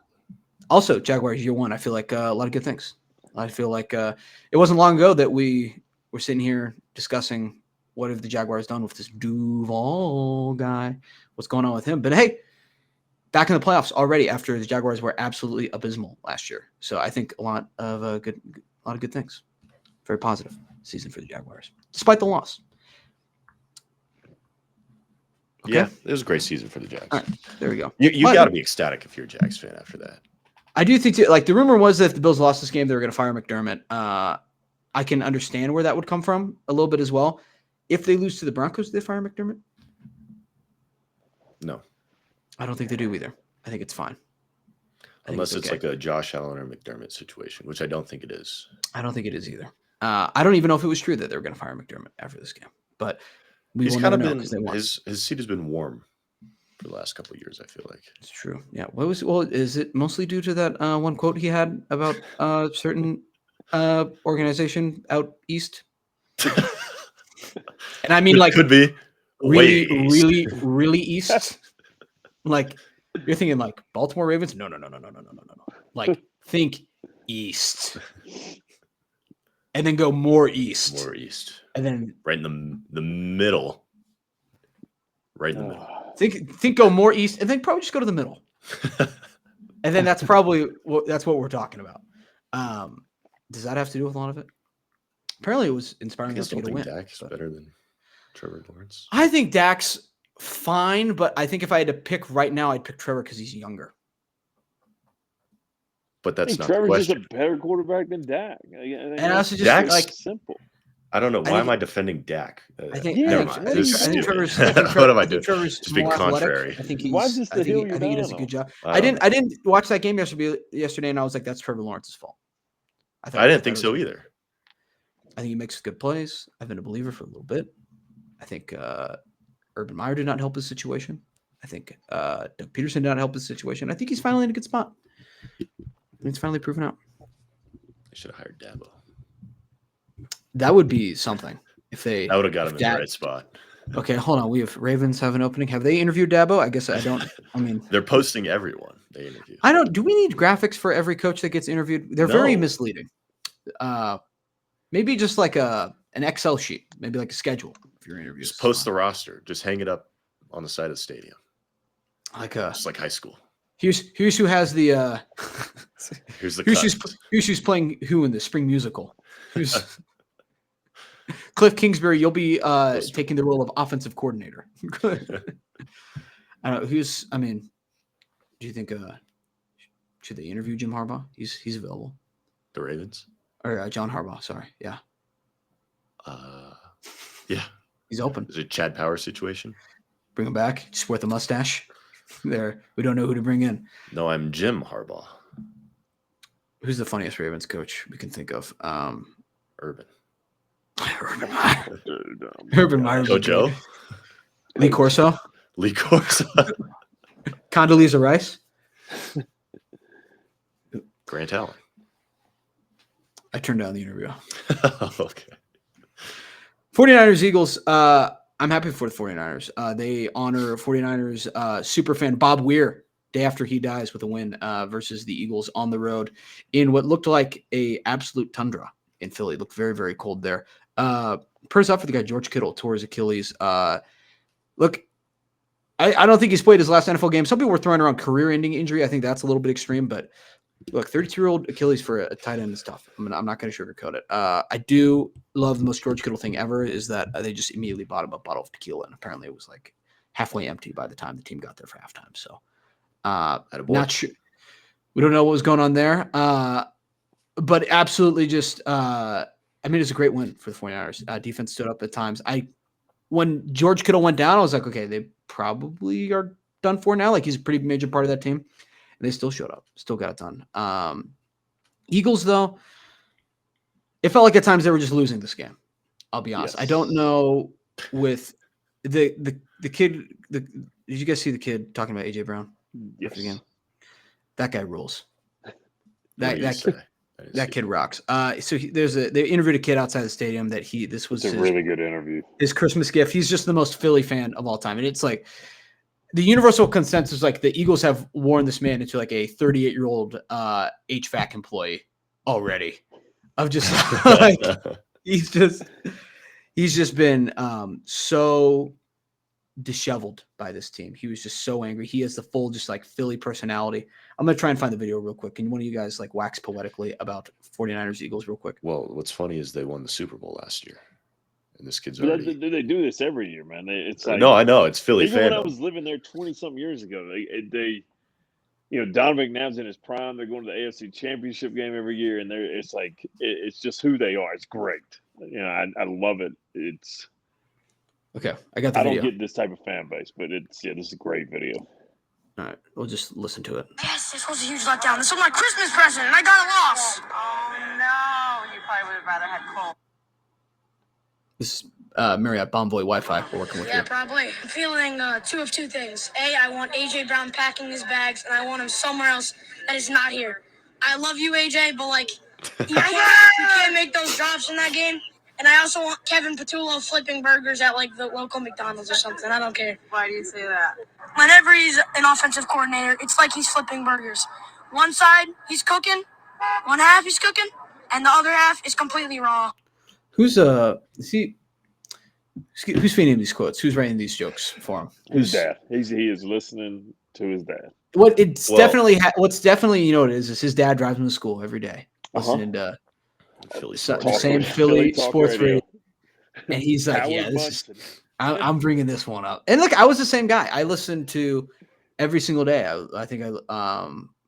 also, Jaguars year one. I feel like a lot of good things. I feel like it wasn't long ago that we were sitting here discussing what have the Jaguars done with this Duval guy. What's going on with him? But hey, back in the playoffs already after the Jaguars were absolutely abysmal last year. So I think a lot of good things. Very positive season for the Jaguars, despite the loss. Okay. Yeah, it was a great season for the Jags. All right, there we go. You got to be ecstatic if you're a Jags fan after that. I do think, like, the rumor was that if the Bills lost this game, they were going to fire McDermott. I can understand where that would come from a little bit as well. If they lose to the Broncos, do they fire McDermott? No. I don't think they do either. I think it's fine. Unless it's like a Josh Allen or McDermott situation, which I don't think it is. I don't think it is either. I don't even know if it was true that they were going to fire McDermott after this game, but he's kind of been his seat has been warm for the last couple of years. I feel like it's true. Yeah. Is it mostly due to that one quote he had about certain organization out east? And I mean, like, could be really east. Like, you're thinking like Baltimore Ravens? No. Like, think east, and then go more east, and then right in the middle, right in the middle. Think go more east, and then probably just go to the middle, and then that's probably what we're talking about. Does that have to do with a lot of it? Apparently, it was inspiring us to get a win. Dak is better than Trevor Lawrence. I think Dak's fine, but I think if I had to pick right now, I'd pick Trevor because he's younger. But that's not Trevor's the question. just a better quarterback than Dak. And also just Dak's like simple. I don't know. Why am I defending Dak? I think Trevor's. What am I doing? Trevor's Just being contrary. I think Why is this the hill I think he does a good job. I didn't watch that game yesterday, and I was like, that's Trevor Lawrence's fault. I didn't think so either. I think he makes good plays. I've been a believer for a little bit. I think Urban Meyer did not help his situation. I think Doug Peterson did not help his situation. I think he's finally in a good spot. It's finally proven out. They should have hired Dabo. That would be something if they. That would have got him in the right spot. Okay, hold on. We have Ravens have an opening. Have they interviewed Dabo? I guess I don't. I mean, they're posting everyone they interview. I don't. Do we need graphics for every coach that gets interviewed? They're very misleading. Maybe just like an Excel sheet, maybe like a schedule if you're interviewing. Just post the roster. Just hang it up on the side of the stadium. Just like high school. Here's who has the. Here's who's playing who in the spring musical. Who's Cliff Kingsbury? You'll be taking the role of offensive coordinator. I don't know who's. I mean, do you think should they interview Jim Harbaugh? He's available. The Ravens or John Harbaugh? Sorry, yeah. Yeah, he's open. Is it Chad Power situation? Bring him back. Just worth a mustache. There, we don't know who to bring in. No, I'm Jim Harbaugh. Who's the funniest Ravens coach we can think of? Urban Meyer. Urban Meyer. Joe. Lee Corso. Condoleezza Rice. Grant Allen. I turned down the interview. Okay. 49ers Eagles. I'm happy for the 49ers. They honor 49ers superfan Bob Weir day after he dies with a win versus the Eagles on the road in what looked like a absolute tundra in Philly. It looked very, very cold there. Prayers up for the guy George Kittle, tore his Achilles. Look, I don't think he's played his last NFL game. Some people were throwing around career-ending injury. I think that's a little bit extreme, but look, 32-year-old Achilles for a tight end is tough. I'm not going to sugarcoat it. I do love the most George Kittle thing ever is that they just immediately bought him a bottle of tequila, and apparently it was like halfway empty by the time the team got there for halftime. So not sure. We don't know what was going on there, but absolutely just I mean, it's a great win for the 49ers. Defense stood up at times. When George Kittle went down, I was like, okay, they probably are done for now. Like, he's a pretty major part of that team. And they still showed up, still got it done. Eagles, though, it felt like at times they were just losing this game. I'll be honest. Yes. I don't know with the kid. Did you guys see the kid talking about AJ Brown? Yes. Again? That guy rules. That kid rocks. So they interviewed a kid outside the stadium that this was a really good interview. His Christmas gift. He's just the most Philly fan of all time, and it's like the universal consensus. Like the Eagles have worn this man into like a 38-year-old HVAC employee already. Of just like he's just been so disheveled by this team. He was just so angry. He has the full just like Philly personality. I'm going to try and find the video real quick. Can one of you guys like wax poetically about 49ers Eagles real quick? Well, what's funny is they won the Super Bowl last year. And this kid's already... They do this every year, man. It's like, no, I know. It's Philly even fandom. when I was living there 20-something years ago, they Don McNabb's in his prime. They're going to the AFC Championship game every year, and it's like it's just who they are. It's great. I love it. It's okay. I got the video. I don't get this type of fan base, but this is a great video. All right, we'll just listen to it. Yes, this was a huge letdown. This was my Christmas present, and I got a loss. Oh, no. You probably would have rather had Cole. This is Marriott Bonvoy Wi-Fi we're working with Yeah, here. probably. I'm feeling two of two things. A, I want A.J. Brown packing his bags, and I want him somewhere else that is not here. I love you, A.J., but, like, you can't make those drops in that game. And I also want Kevin Patullo flipping burgers at, like, the local McDonald's or something. I don't care. Why do you say that? Whenever he's an offensive coordinator, it's like he's flipping burgers. One side, he's cooking. One half, he's cooking. And the other half is completely raw. Who's feeding these quotes? Who's writing these jokes for him? His dad. He is listening to his dad. What's definitely you know what it is his dad drives him to school every day listening to Philly the same Philly sports radio. And he's like, Howard yeah, Munson. I'm bringing this one up. And look, I was the same guy. I listened to every single day. I think I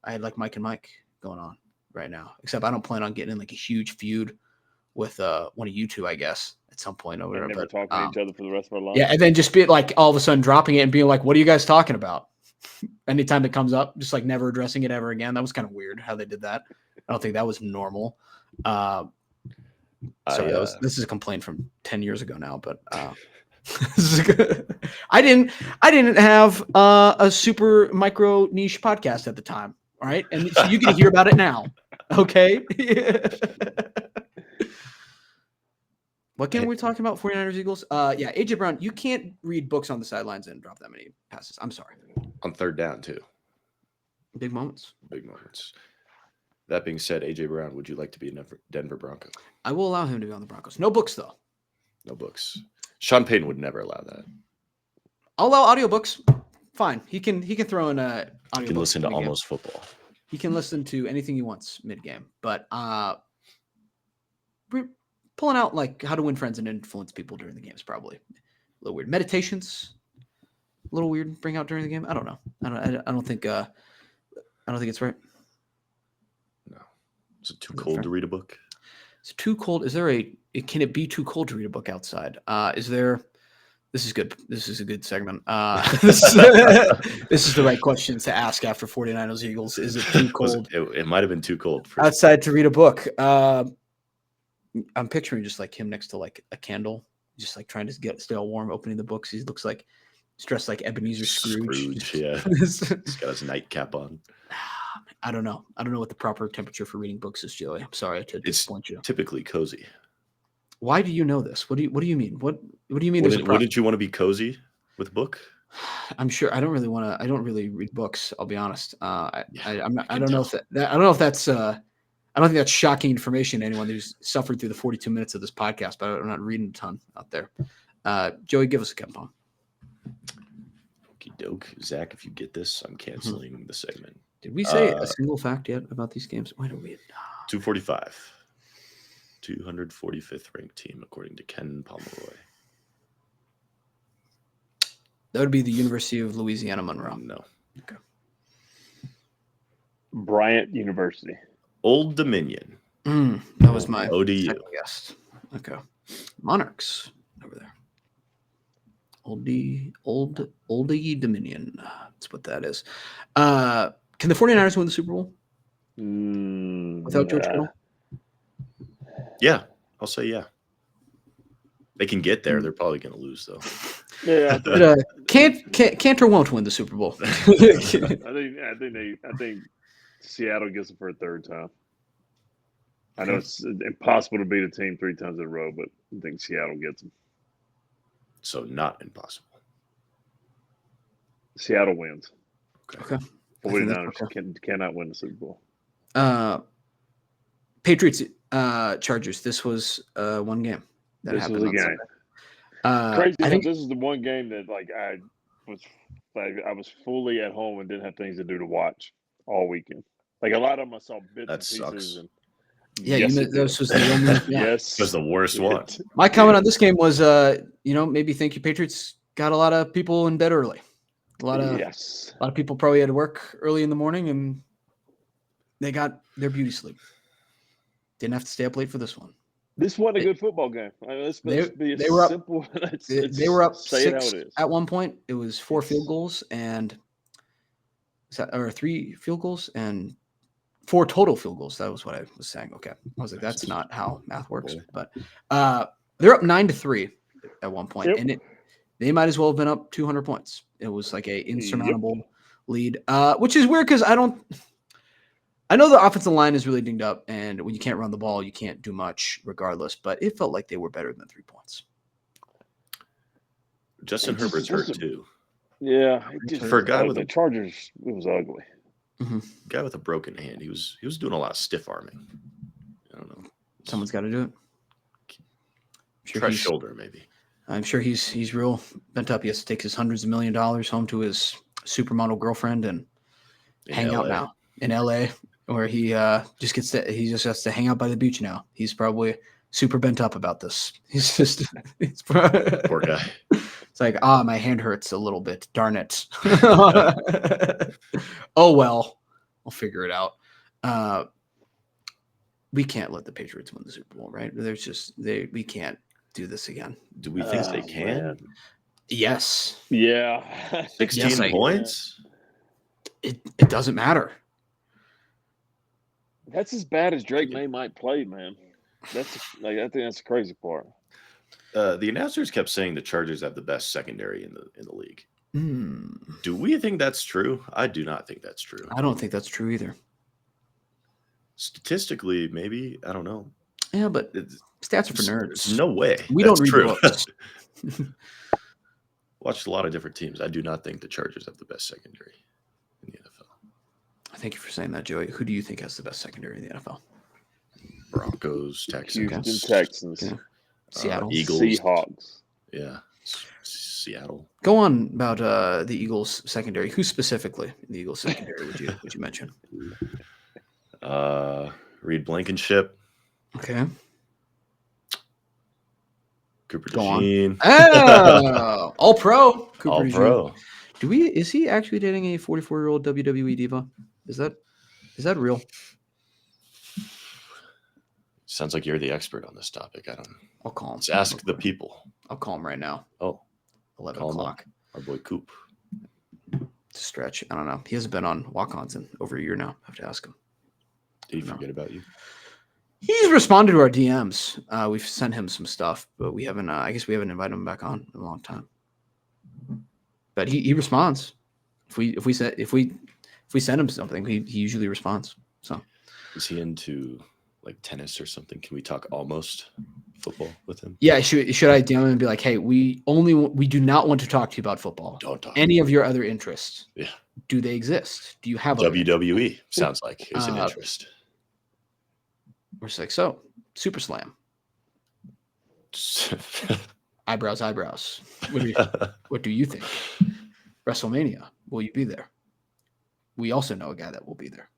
had like Mike and Mike going on right now, except I don't plan on getting in like a huge feud with one of you two, I guess, at some point over there. Never talking to each other for the rest of our lives. Yeah, and then just be like all of a sudden dropping it and being like, what are you guys talking about? Anytime it comes up, just like never addressing it ever again. That was kind of weird how they did that. I don't think that was normal. This is a complaint from 10 years ago now, but I didn't have a super micro niche podcast at the time. All right. And so you can hear about it now. Okay. What game are we talking about? 49ers Eagles? Yeah, AJ Brown, you can't read books on the sidelines and drop that many passes. I'm sorry. On third down, too. Big moments. Big moments. That being said, AJ Brown, would you like to be a Denver Bronco? I will allow him to be on the Broncos. No books, though. No books. Sean Payton would never allow that. I'll allow audiobooks. Fine. He can throw in audiobooks. He can listen to Almost Football. He can listen to anything he wants mid-game. But pulling out like how to win friends and influence people during the game is probably a little weird. Meditations, a little weird. Bring out during the game. I don't know. I don't think it's right. No. Is it too cold to read a book? It's too cold. Can it be too cold to read a book outside? This is good. This is a good segment. This is the right questions to ask after 49ers Eagles. Is it too cold? It might have been too cold outside to read a book. I'm picturing just like him next to like a candle, just like trying to stay all warm, opening the books. He looks like he's dressed like Ebenezer Scrooge. Yeah. He's got his nightcap on. I don't know what the proper temperature for reading books is, Joey. I'm sorry to disappoint you. Typically cozy. Why do you know this? What do you mean? What do you mean? Wouldn't you want to be cozy with a book? I'm sure I don't really read books. I'll be honest. I don't know if that's shocking information to anyone who's suffered through the 42 minutes of this podcast, but I'm not reading a ton out there. Joey, give us a Ken Palm. Okie doke. Zach, if you get this, I'm canceling the segment. Did we say a single fact yet about these games? Wait a minute. 245. 245th ranked team, according to Ken Pomeroy. That would be the University of Louisiana Monroe. No. Okay. Bryant University. Old Dominion. That was my ODU. guess. Okay. Monarchs over there. Oldie Dominion. That's what that is. Can the 49ers win the Super Bowl? Without George Kittle? Yeah. I'll say yeah. They can get there. They're probably going to lose, though. Yeah. But, Cantor won't win the Super Bowl. I think Seattle gets it for a third time. I know it's impossible to beat a team 3 times in a row, but I think Seattle gets them. So not impossible. Seattle wins. Okay. 49ers cannot win the Super Bowl. Patriots, Chargers. This was one game. This was a game. Crazy. This is the one game that I was fully at home and didn't have things to do to watch all weekend. Like a lot of them, I saw bits and pieces. And this was the only. Yeah. Yes, it was the worst one. My comment on this game was, maybe thank you, Patriots got a lot of people in bed early. A lot of people probably had to work early in the morning, and they got their beauty sleep. Didn't have to stay up late for this one. This wasn't a good football game. They were up 6 at one point. It was 4 field goals, and or 3 field goals and 4 total field goals. That was what I was saying. Okay. I was like, that's not how math works. But they're up 9-3 at one point, and they might as well have been up 200 points. It was like a insurmountable lead, which is weird because I know the offensive line is really dinged up, and when you can't run the ball, you can't do much regardless, but it felt like they were better than 3 points. Justin Herbert's hurt too. Yeah. For a guy with the Chargers, it was ugly. Guy with a broken hand. He was doing a lot of stiff arming. I don't know. Someone's got to do it. Try shoulder, maybe. I'm sure he's real bent up. He has to take his hundreds of $1 million home to his supermodel girlfriend and hang out now in LA, where he just has to hang out by the beach now. He's probably super bent up about this. Poor guy. It's like, my hand hurts a little bit. Darn it. Oh, well, I'll figure it out. We can't let the Patriots win the Super Bowl, right? We can't do this again. Do we think they can? Man. Yes. Yeah. 16 points? It doesn't matter. That's as bad as Drake May might play, man. I think that's the crazy part. The announcers kept saying the Chargers have the best secondary in the league. Do we think that's true? I do not think that's true. I don't think that's true either. Statistically, maybe. I don't know. Yeah, but stats are for nerds. There's no way. We that's don't read true. books. Watched a lot of different teams. I do not think the Chargers have the best secondary in the NFL. Thank you for saying that, Joey. Who do you think has the best secondary in the NFL? Broncos, Texans. Houston Texans. Okay. Seattle. Eagles. Seahawks. Yeah. Seattle. Go on about the Eagles secondary. Who specifically in the Eagles secondary would you mention? Reed Blankenship. Okay. Cooper Go on. DeJean. Oh, all pro. Cooper All DeJean. pro. Is he actually dating a 44-year-old WWE diva? Is that real? Sounds like you're the expert on this topic. I'll call him. Let's ask the people. I'll call him right now. Oh, 11 call him o'clock. up. Our boy Coop. To stretch. I don't know. He hasn't been on walk-ons in over a year now. I have to ask him. Did he forget about you? He's responded to our DMs. We've sent him some stuff, but we haven't. I guess we haven't invited him back on in a long time. But he responds. If we send him something, he usually responds. So is he into like tennis or something? Can we talk almost football with him? Yeah, should I DM him and be like, hey, we do not want to talk to you about football. Don't talk. Any of your other interests? Yeah. Do they exist? Do you have WWE? Sounds like is an interest. We're just like, so Super Slam. Eyebrows. What do you think? WrestleMania, will you be there? We also know a guy that will be there.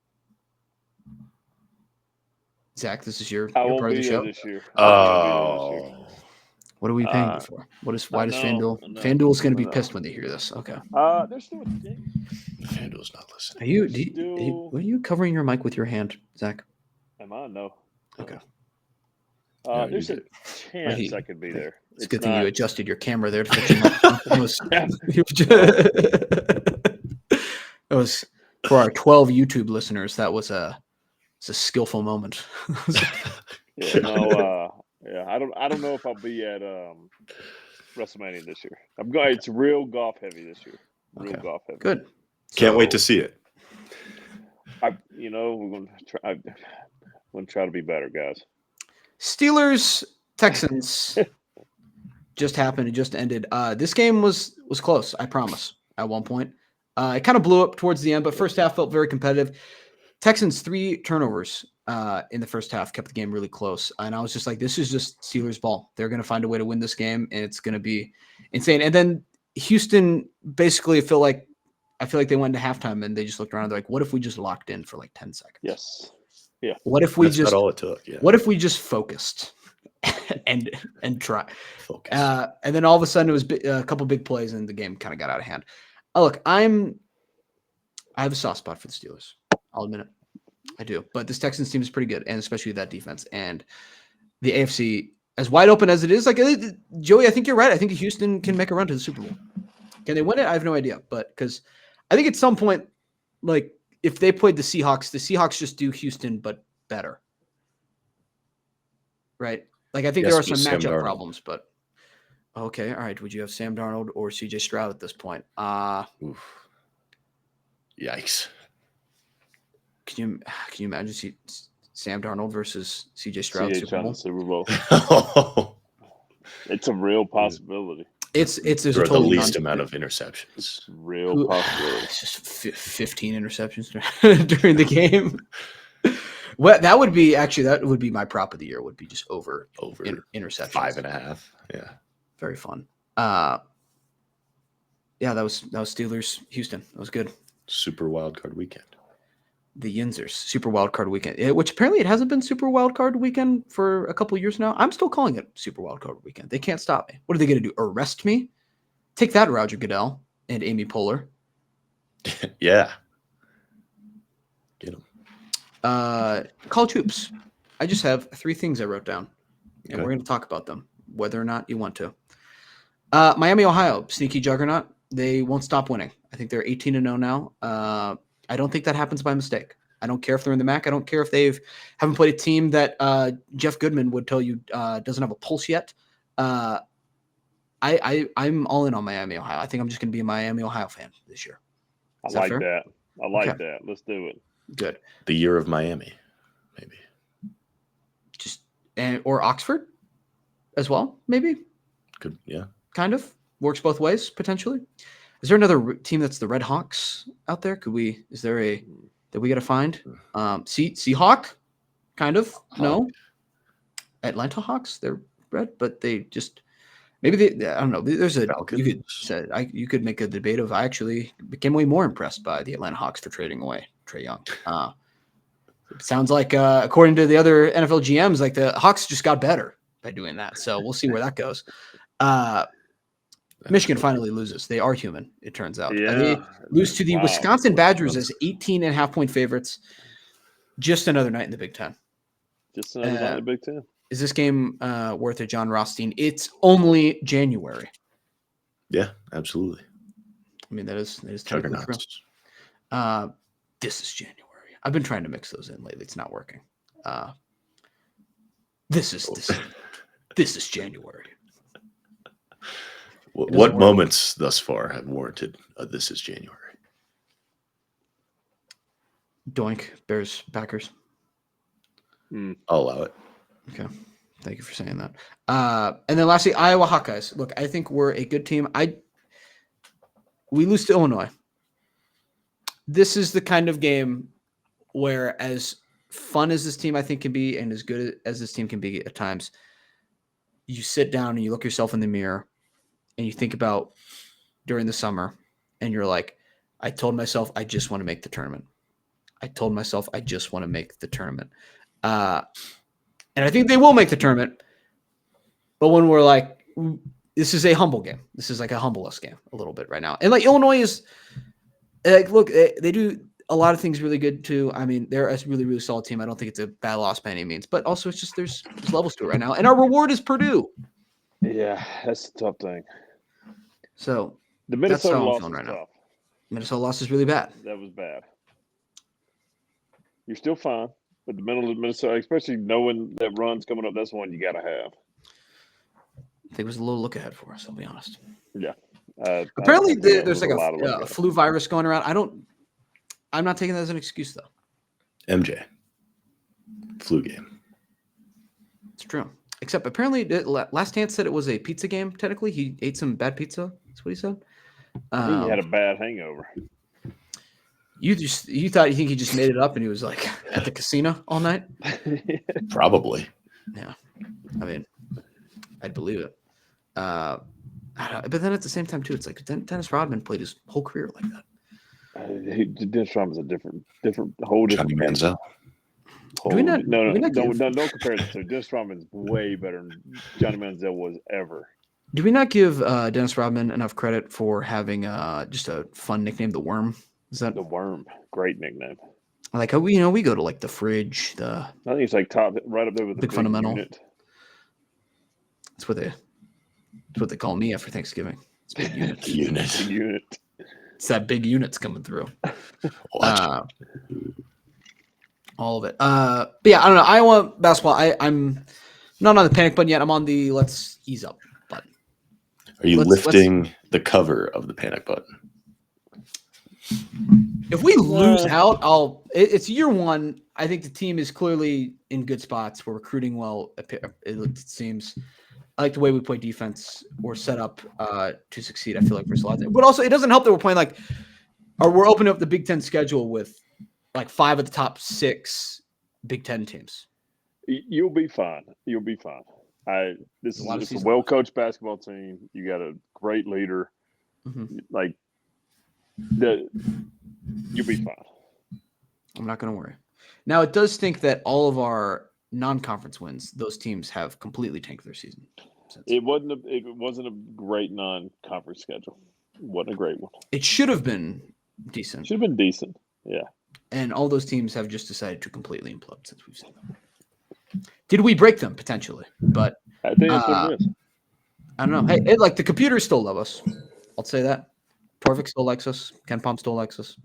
Zach, this is your part of the show. This year. Oh. What are we paying you for? Why does FanDuel? FanDuel's going to be pissed when they hear this. Okay. They're still a thing. FanDuel's not listening. Are you covering your mic with your hand, Zach? Am I? No. Okay. There's a chance I could be there. It's a good thing you adjusted your camera there to fit That was for our 12 YouTube listeners. That was a skillful moment. I don't know if I'll be at WrestleMania this year. I'm going. It's real golf heavy this year. Golf heavy. Good. Can't wait to see it. We're going to try to be better, guys. Steelers Texans just happened. It just ended. This game was close. I promise. At one point, it kind of blew up towards the end, but first half felt very competitive. Texans 3 turnovers in the first half kept the game really close, and I was just like, "This is just Steelers ball. They're going to find a way to win this game, and it's going to be insane." And then Houston basically I feel like they went into halftime and they just looked around. And they're like, "What if we just locked in for like 10 seconds?" Yes. Yeah. What if we That's just not all it took? Yeah. What if we just focused and try? Focus. And then all of a sudden it was a couple big plays and the game kind of got out of hand. Look, I have a soft spot for the Steelers. I'll admit it. I do. But this Texans team is pretty good, and especially that defense. And the AFC, as wide open as it is, like Joey, I think you're right. I think Houston can make a run to the Super Bowl. Can they win it? I have no idea. But because I think at some point like if they played the Seahawks just do Houston but better, right? Like I think there are some Sam matchup Darnold. problems, but okay, all right. Would you have Sam Darnold or CJ Stroud at this point? Oof. Yikes. Can you imagine Sam Darnold versus CJ Stroud CH Super on Bowl? the Super Bowl. Oh, It's a real possibility. There's throw a the totally least amount of interceptions. Real possibility. It's just 15 interceptions during the game. Well, that would be my prop of the year. Would be just over interceptions. 5.5. Yeah. Very fun. Yeah, that was Steelers Houston. That was good. Super wild card weekend. The Yinzers Super Wild Card Weekend, which apparently it hasn't been Super Wild Card Weekend for a couple of years now. I'm still calling it Super Wild Card Weekend. They can't stop me. What are they going to do? Arrest me? Take that, Roger Goodell and Amy Poehler. Yeah. Get them. College hoops. I just have 3 things I wrote down, and Okay. we're going to talk about them, whether or not you want to. Miami, Ohio, sneaky juggernaut. They won't stop winning. I think they're 18-0 now. I don't think that happens by mistake. I don't care if they're in the MAC. I don't care if haven't played a team that Jeff Goodman would tell you doesn't have a pulse yet. I'm all in on Miami, Ohio. I think I'm just going to be a Miami, Ohio fan this year. I Is that like fair? that. I like Okay. that. Let's do it. Good. The year of Miami, maybe. Or Oxford as well, maybe. Could, yeah. Kind of works both ways potentially. Is there another team that's the Red Hawks out there? Is there a that we got to find? Seahawk, kind of. No, Atlanta Hawks. They're red, but they just maybe I don't know. There's you could make a debate of. I actually became way more impressed by the Atlanta Hawks for trading away Trae Young. It sounds like according to the other NFL GMs, like the Hawks just got better by doing that. So we'll see where that goes. Michigan finally loses. They are human, it turns out. Yeah. They lose to the Wisconsin Badgers as 18.5-point favorites. Just another night in the Big Ten. Just another night in the Big Ten. Is this game worth it, John Rothstein? It's only January. Yeah, absolutely. I mean, that is Juggernauts. This is January. I've been trying to mix those in lately. It's not working. This is January. What moments thus far have warranted this is January? Doink, Bears, Packers. I'll allow it. Okay. Thank you for saying that. And then lastly, Iowa Hawkeyes. Look, I think we're a good team. We lose to Illinois. This is the kind of game where, as fun as this team I think can be and as good as this team can be at times, you sit down and you look yourself in the mirror and you think about during the summer and you're like, I told myself I just want to make the tournament. I told myself I just want to make the tournament. And I think they will make the tournament. But when we're like, this is a humble game. This is like a humble us game a little bit right now. And like Illinois is, like, look, they do a lot of things really good too. I mean, they're a really, really solid team. I don't think it's a bad loss by any means. But also, it's just there's levels to it right now. And our reward is Purdue. Yeah, that's the tough thing. So the Minnesota loss right is tough. now. Minnesota loss is really bad. That was bad. You're still fine, but the Minnesota, especially knowing that run's coming up, that's one you got to have. I think it was a little look ahead for us. I'll be honest. Yeah. Apparently, there's like a flu virus going around. I'm not taking that as an excuse though. MJ. Flu game. It's true. Except apparently, Last Chance said it was a pizza game. Technically, he ate some bad pizza. That's what he said. He had a bad hangover. You think he just made it up and he was like at the casino all night? Probably. Yeah. I mean, I'd believe it. But then at the same time too, it's like Dennis Rodman played his whole career like that. Dennis Rodman's a different, whole different. Johnny Manziel. No comparison. So Dennis Rodman's way better than Johnny Manziel was ever. Do we not give Dennis Rodman enough credit for having just a fun nickname, the Worm? Is that the Worm? Great nickname. Like how we go to like the Fridge, I think it's like top right up there with the Big Fundamental. Unit. That's what they call me after Thanksgiving. It's Big Unit. Unit. It's that big units coming through. Watch. All of it. But yeah, I don't know. Iowa basketball. I'm not on the panic button yet. I'm on the let's ease up button. Are you lifting the cover of the panic button? If we lose out, it's year one. I think the team is clearly in good spots. We're recruiting well. It seems. I like the way we play defense. We're set up to succeed. I feel like versus a lot of things. But also, it doesn't help that we're playing we're opening up the Big Ten schedule with like 5 of the top 6 Big Ten teams. You'll be fine. You'll be fine. This is a well-coached basketball team. You got a great leader. Mm-hmm. You'll be fine. I'm not going to worry. Now, it does stink that all of our non-conference wins, those teams have completely tanked their season. It wasn't a great non-conference schedule. It wasn't a great one. It should have been decent. Should have been decent. Yeah. And all those teams have just decided to completely implode since we've seen them. Did we break them potentially? But I think that's what it is. I don't know. Hey, like the computers still love us. I'll say that. Torvik still likes us. Ken Palm still likes us.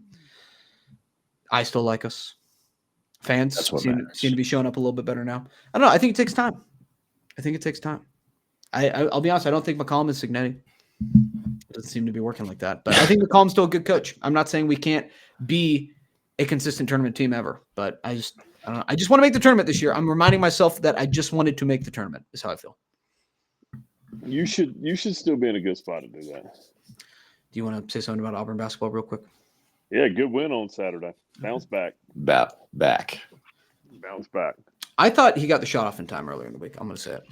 I still like us. Fans seem to be showing up a little bit better now. I don't know. I think it takes time. I'll be honest. I don't think McCollum is Signetti. It doesn't seem to be working like that. But I think McCollum's still a good coach. I'm not saying we can't be a consistent tournament team ever. But I don't know. I just want to make the tournament this year. I'm reminding myself that I just wanted to make the tournament. Is how I feel. You should still be in a good spot to do that. Do you want to say something about Auburn basketball real quick? Yeah, good win on Saturday. Bounce back. Back. Bounce back. I thought he got the shot off in time earlier in the week. I'm going to say it.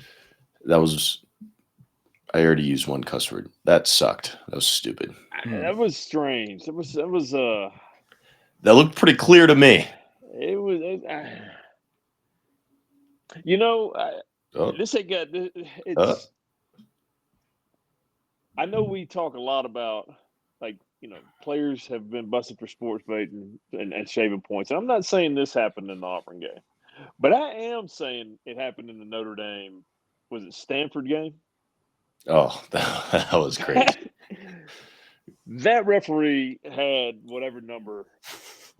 I already used one cuss word. That sucked. That was stupid. That was strange. That was that looked pretty clear to me. It was this ain't got it's I know we talk a lot about players have been busted for sports bait and shaving points. And I'm not saying this happened in the Auburn game, but I am saying it happened in the Notre Dame, was it Stanford game? Oh, that was crazy. That referee had whatever number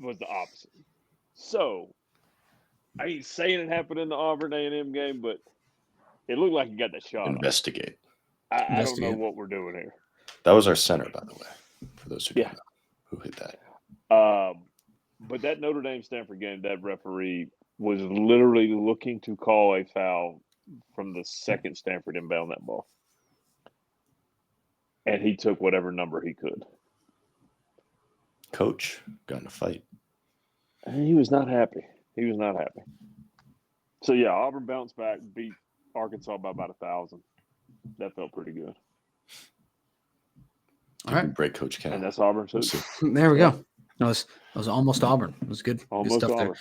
was the opposite. So I ain't saying it happened in the Auburn A&M game, but it looked like he got that shot. Investigate. I don't know what we're doing here. That was our center, by the way, for those who don't know who hit that. But that Notre Dame Stanford game, that referee was literally looking to call a foul from the second Stanford inbound that ball. And he took whatever number he could. Coach got in a fight. And he was not happy. So, yeah, Auburn bounced back, beat Arkansas by about 1,000. That felt pretty good. All right. Break Coach Ken. And that's Auburn, too. There we go. That was almost Auburn. It was good. Almost good stuff Auburn.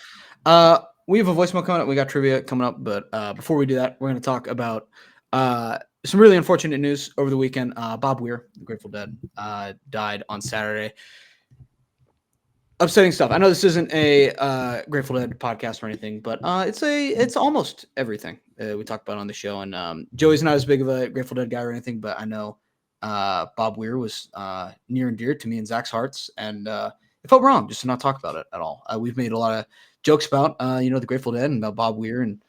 There. We have a voicemail coming up. We got trivia coming up. But before we do that, we're going to talk about some really unfortunate news over the weekend. Bob Weir, the Grateful Dead, died on Saturday. Upsetting stuff. I know this isn't a Grateful Dead podcast or anything, but it's almost everything we talk about on the show. And Joey's not as big of a Grateful Dead guy or anything, but I know Bob Weir was near and dear to me and Zach's hearts, and it felt wrong just to not talk about it at all. We've made a lot of jokes about the Grateful Dead and about Bob Weir and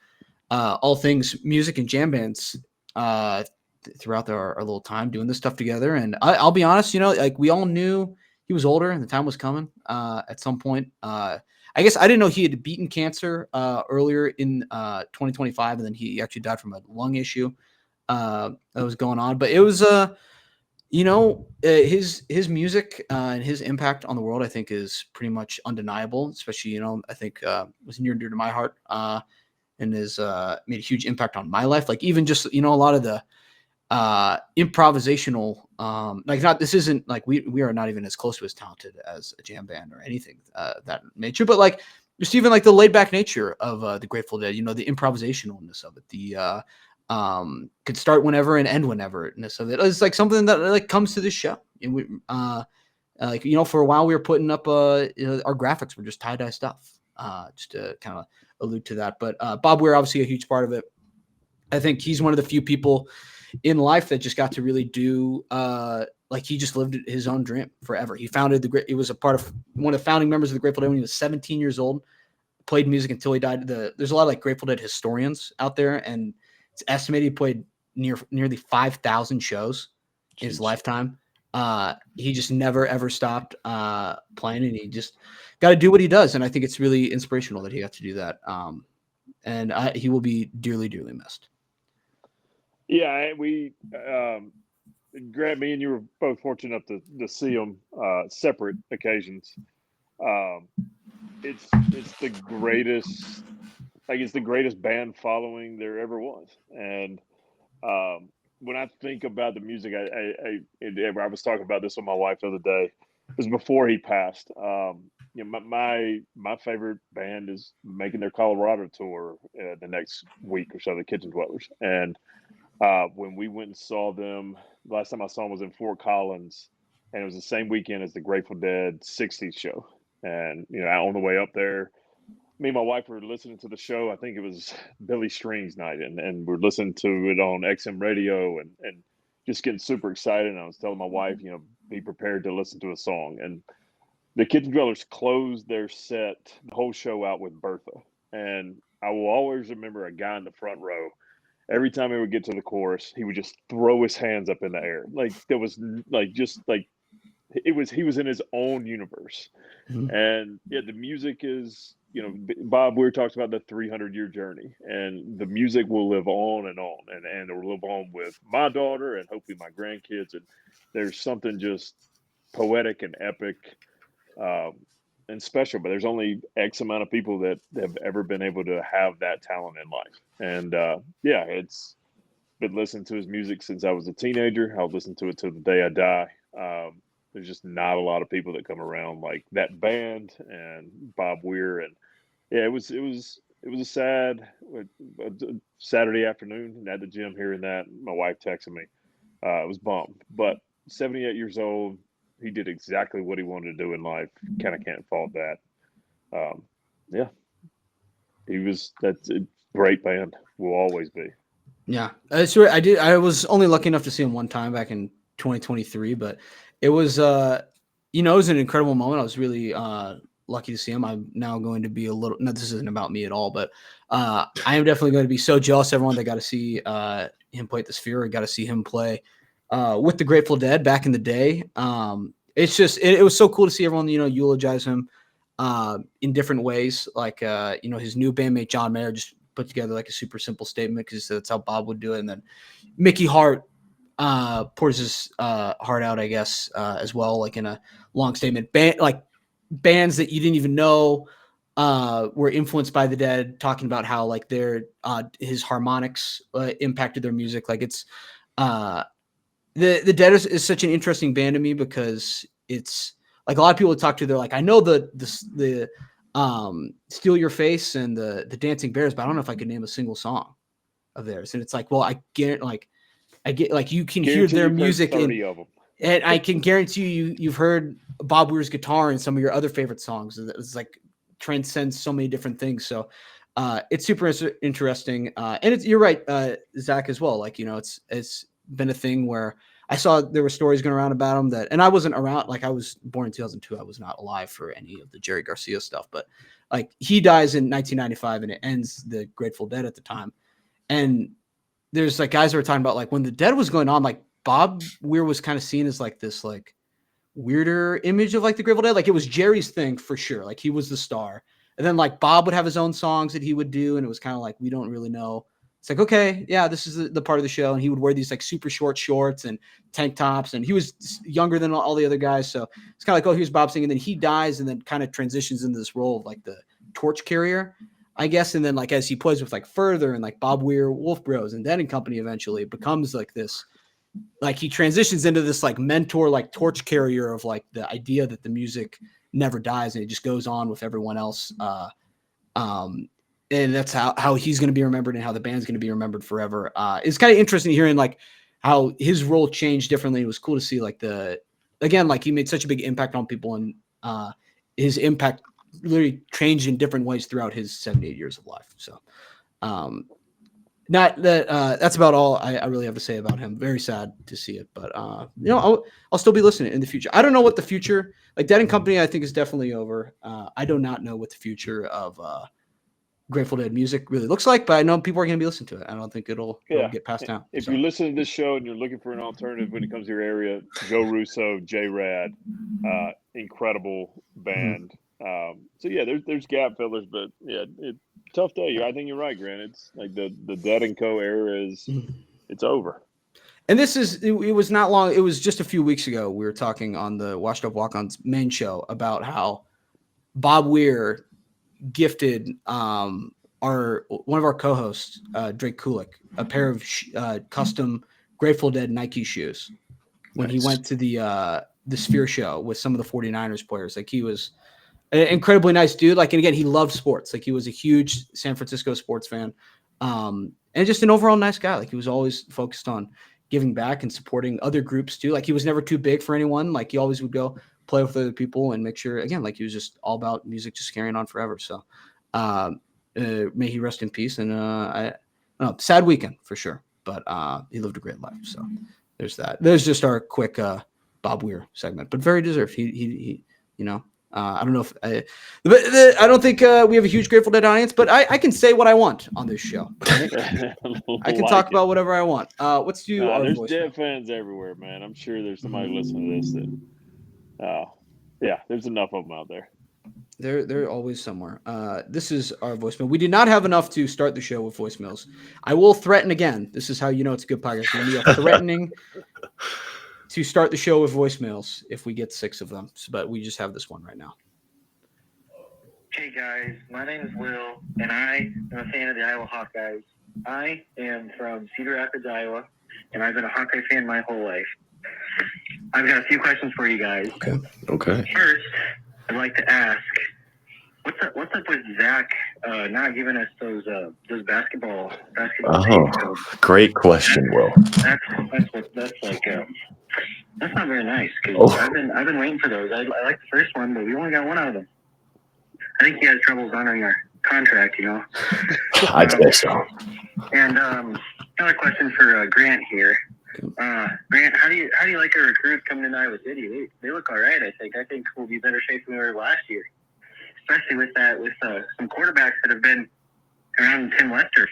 all things music and jam bands throughout our little time doing this stuff together. And I'll be honest, we all knew he was older and the time was coming at some point. I guess I didn't know he had beaten cancer earlier in 2025, and then he actually died from a lung issue that was going on. But it was, his music and his impact on the world, I think, is pretty much undeniable. Especially, I think was near and dear to my heart and has made a huge impact on my life. Like even just a lot of the improvisational this isn't like we are not even as close to as talented as a jam band or anything that nature, but like just even like the laid back nature of the Grateful Dead, the improvisationalness of it, the could start whenever and end whenever-ness of it. It's like something that like comes to this show. And we for a while we were putting up our graphics were just tie-dye stuff just to kind of allude to that. But Bob Weir obviously a huge part of it. I think he's one of the few people in life that just got to really do like he just lived his own dream forever. He founded he was a part of one of the founding members of the Grateful Dead when he was 17 years old, played music until he died. There's a lot of like Grateful Dead historians out there, and it's estimated he played nearly 5,000 shows in his lifetime. He just never ever stopped playing, and he just got to do what he does. And I think it's really inspirational that he got to do that. And he will be dearly, dearly missed. Yeah, Grant, me and you were both fortunate enough to see him separate occasions. It's the greatest, it's the greatest band following there ever was. And when I think about the music, I was talking about this with my wife the other day. It was before he passed. My favorite band is making their Colorado tour the next week or so, the Kitchen Dwellers. And when we went and saw them, the last time I saw them was in Fort Collins, and it was the same weekend as the Grateful Dead 60s show. And, on the way up there, me and my wife were listening to the show. I think it was Billy String's night, and we're listening to it on XM radio and just getting super excited. And I was telling my wife, be prepared to listen to a song. And the Kitchen Dwellers closed their set, the whole show out with Bertha. And I will always remember a guy in the front row. Every time he would get to the chorus, he would just throw his hands up in the air. He was in his own universe. Mm-hmm. And the music is, Bob Weir talks about the 300-year journey, and the music will live on, and it will live on with my daughter and hopefully my grandkids. And there's something just poetic and epic and special, but there's only X amount of people that have ever been able to have that talent in life. And it's been listening to his music since I was a teenager. I'll listen to it till the day I die. There's just not a lot of people that come around like that band and Bob Weir. And it was a sad Saturday afternoon at the gym hearing that. My wife texted me. I was bummed, but 78 years old, he did exactly what he wanted to do in life. Kind of can't fault that. That's a great band. Will always be. Yeah, I was only lucky enough to see him one time back in 2023, but it was, it was an incredible moment. I was really lucky to see him. I'm now going to be no, this isn't about me at all, but I am definitely going to be so jealous of everyone that got to see him play at the Sphere, or got to see him play with the Grateful Dead back in the day. It's just, it was so cool to see everyone, eulogize him in different ways. Like, his new bandmate, John Mayer, just put together like a super simple statement, because that's how Bob would do it. And then Mickey Hart pours his heart out, I guess, as well, like in a long statement. Bands that you didn't even know were influenced by the Dead, talking about how like his harmonics impacted their music. Like it's the Dead is such an interesting band to me, because it's like a lot of people talk to, they're like, I know the Steal Your Face and the Dancing Bears, but I don't know if I could name a single song of theirs. And it's like, well, I get like you can hear their music and I can guarantee you've heard Bob Weir's guitar in some of your other favorite songs. It's like transcends so many different things. So it's super interesting. And you're right, Zach, as well. Like, it's been a thing where I saw there were stories going around about him and I wasn't around. Like, I was born in 2002. I was not alive for any of the Jerry Garcia stuff, but like he dies in 1995 and it ends the Grateful Dead at the time. And there's like guys who are talking about like when the Dead was going on, like Bob Weir was kind of seen as like this like weirder image of like the Grateful Dead. Like it was Jerry's thing for sure. Like he was the star. And then like Bob would have his own songs that he would do. And it was kind of like, we don't really know. It's like, okay, yeah, this is the part of the show. And he would wear these like super short shorts and tank tops. And he was younger than all the other guys. So it's kind of like, oh, here's Bob singing. And then he dies and then kind of transitions into this role of like the torch carrier, I guess. And then like as he plays with like Further and like Bob Weir, Wolf Bros, and Dead and Company, eventually it becomes like this, like he transitions into this like mentor, like torch carrier of like the idea that the music never dies and it just goes on with everyone else. And that's how he's going to be remembered and how the band's going to be remembered forever. It's kind of interesting hearing like how his role changed differently. It was cool to see like like he made such a big impact on people, and his impact literally changed in different ways throughout his 78 years of life. So not that that's about all I really have to say about him. Very sad to see it, but I'll still be listening in the future. I don't know what the future, like Dead and Company, I think is definitely over. I do not know what the future of Grateful Dead music really looks like, but I know people are going to be listening to it. I don't think it'll get passed down. If you're listening to this show and you're looking for an alternative when it comes to your area, Joe Russo, J Rad, incredible band. So yeah, there's gap fillers, but yeah, tough day. I think you're right, Grant. It's like the Dead and Co era it's over. And it was not long. It was just a few weeks ago. We were talking on the Washed Up Walk-On's main show about how Bob Weir gifted one of our co-hosts, Drake Kulik, a pair of custom Grateful Dead Nike shoes when he went to the Sphere show with some of the 49ers players. Like, he was an incredibly nice dude. Like, and again, he loved sports. Like, he was a huge San Francisco sports fan, and just an overall nice guy. Like, he was always focused on giving back and supporting other groups too. Like, he was never too big for anyone. Like, he always would go play with other people and make sure, again, like, he was just all about music just carrying on forever. So may he rest in peace. And I don't know, sad weekend for sure, but he lived a great life. So there's that. There's just our quick Bob Weir segment, but very deserved. He I don't know if I don't think we have a huge Grateful Dead audience, but I can say what I want on this show. Right? I can talk about whatever I want. Let's do there's Dead fans everywhere, man. I'm sure there's somebody listening to this that there's enough of them out there. They're always somewhere. This is our voicemail. We did not have enough to start the show with voicemails. I will threaten again. This is how you know it's a good podcast. We are threatening to start the show with voicemails if we get 6 of them. But we just have this one right now. Hey guys, my name is Will, and I am a fan of the Iowa Hawkeyes. I am from Cedar Rapids, Iowa, and I've been a Hawkeye fan my whole life. I've got a few questions for you guys. Okay. First, I'd like to ask, what's up with Zach not giving us those basketball games? Great question, Will. That's not very nice. Cause I've been waiting for those. I like the first one, but we only got one out of them. I think he has troubles honoring our contract, I'd say so. And another question for Grant here. Grant, how do you like our recruits coming into Iowa City? They look all right. I think we'll be better shape than we were last year, especially with some quarterbacks that have been around Tim Lester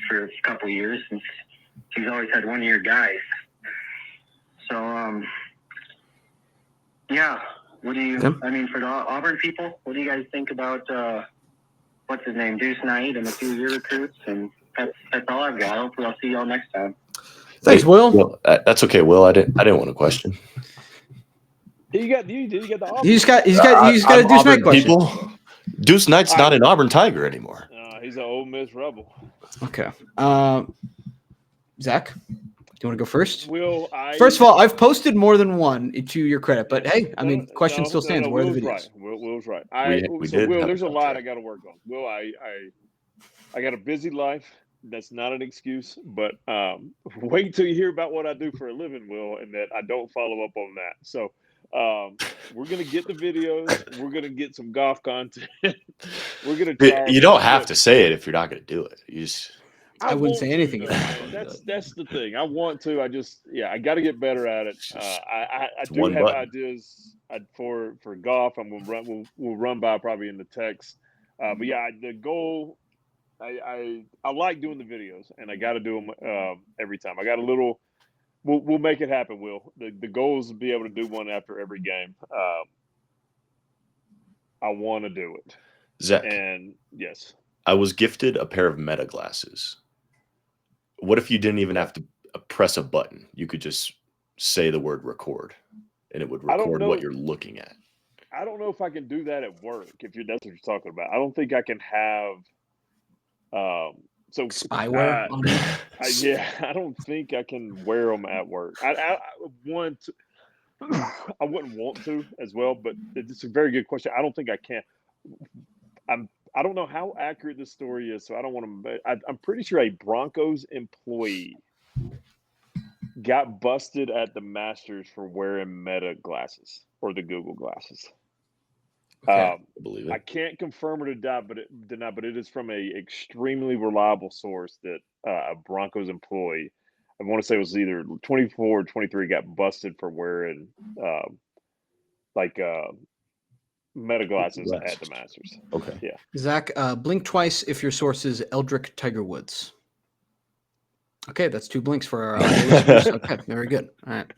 for a couple of years, since he's always had 1-year guys. So what do you? I mean, for the Auburn people, what do you guys think about what's his name, Deuce Knight, and a few of your recruits? And that's all I've got. Hopefully, I'll see y'all next time. Thanks, Will. That's okay, Will. I didn't want to question. Did you get the offer? He's got a Deuce Knight question. People, Deuce Knight's not an Auburn Tiger anymore. He's an Ole Miss Rebel. Okay. Zach, do you want to go first? First of all, I've posted more than one, to your credit, but hey, question still stands. Where are the videos? Right. Will's right. Will, there's a lot I got to work on. Will, I got a busy life. That's not an excuse, but wait till you hear about what I do for a living, Will, and that I don't follow up on that. So we're going to get the videos. We're going to get some golf content. We're going to try. You don't have to say it if you're not going to do it. I wouldn't say anything. That's the thing. I want to. I got to get better at it. I do have ideas for golf. We'll run by probably in the text. But the goal. I like doing the videos, and I got to do them every time. I got a little. We'll make it happen. Will the goal is to be able to do one after every game. I want to do it, Zach. And yes, I was gifted a pair of Meta glasses. What if you didn't even have to press a button? You could just say the word record, and it would record what you're looking at. I don't know if I can do that at work. That's what you're talking about. I don't think I can have. Spyware. I don't think I can wear them at work. I wouldn't want to as well, but it's a very good question. I don't think I can. I don't know how accurate this story is, so I don't want to. I'm pretty sure a Broncos employee got busted at the Masters for wearing Meta glasses or the Google glasses. Okay. I believe I it. can't confirm or deny, but it is from a extremely reliable source that a Broncos employee, I want to say it was either 24 or 23, got busted for wearing like meta glasses at the Masters. Okay. Yeah. Zach, blink twice if your source is Eldrick Tiger Woods. Okay, that's 2 blinks for our audio listeners. Okay, very good. All right.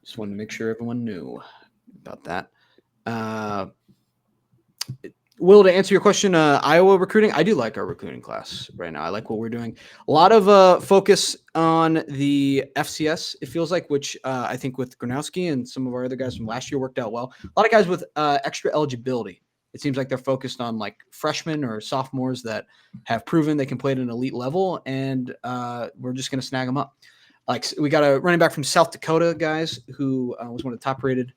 Just wanted to make sure everyone knew about that. Will, to answer your question, Iowa recruiting, I do like our recruiting class right now. I like what we're doing. A lot of focus on the FCS, it feels like, which I think with Gronowski and some of our other guys from last year worked out well. A lot of guys with extra eligibility. It seems like they're focused on like freshmen or sophomores that have proven they can play at an elite level, and we're just going to snag them up. Like we got a running back from South Dakota, guys, who was one of the top-rated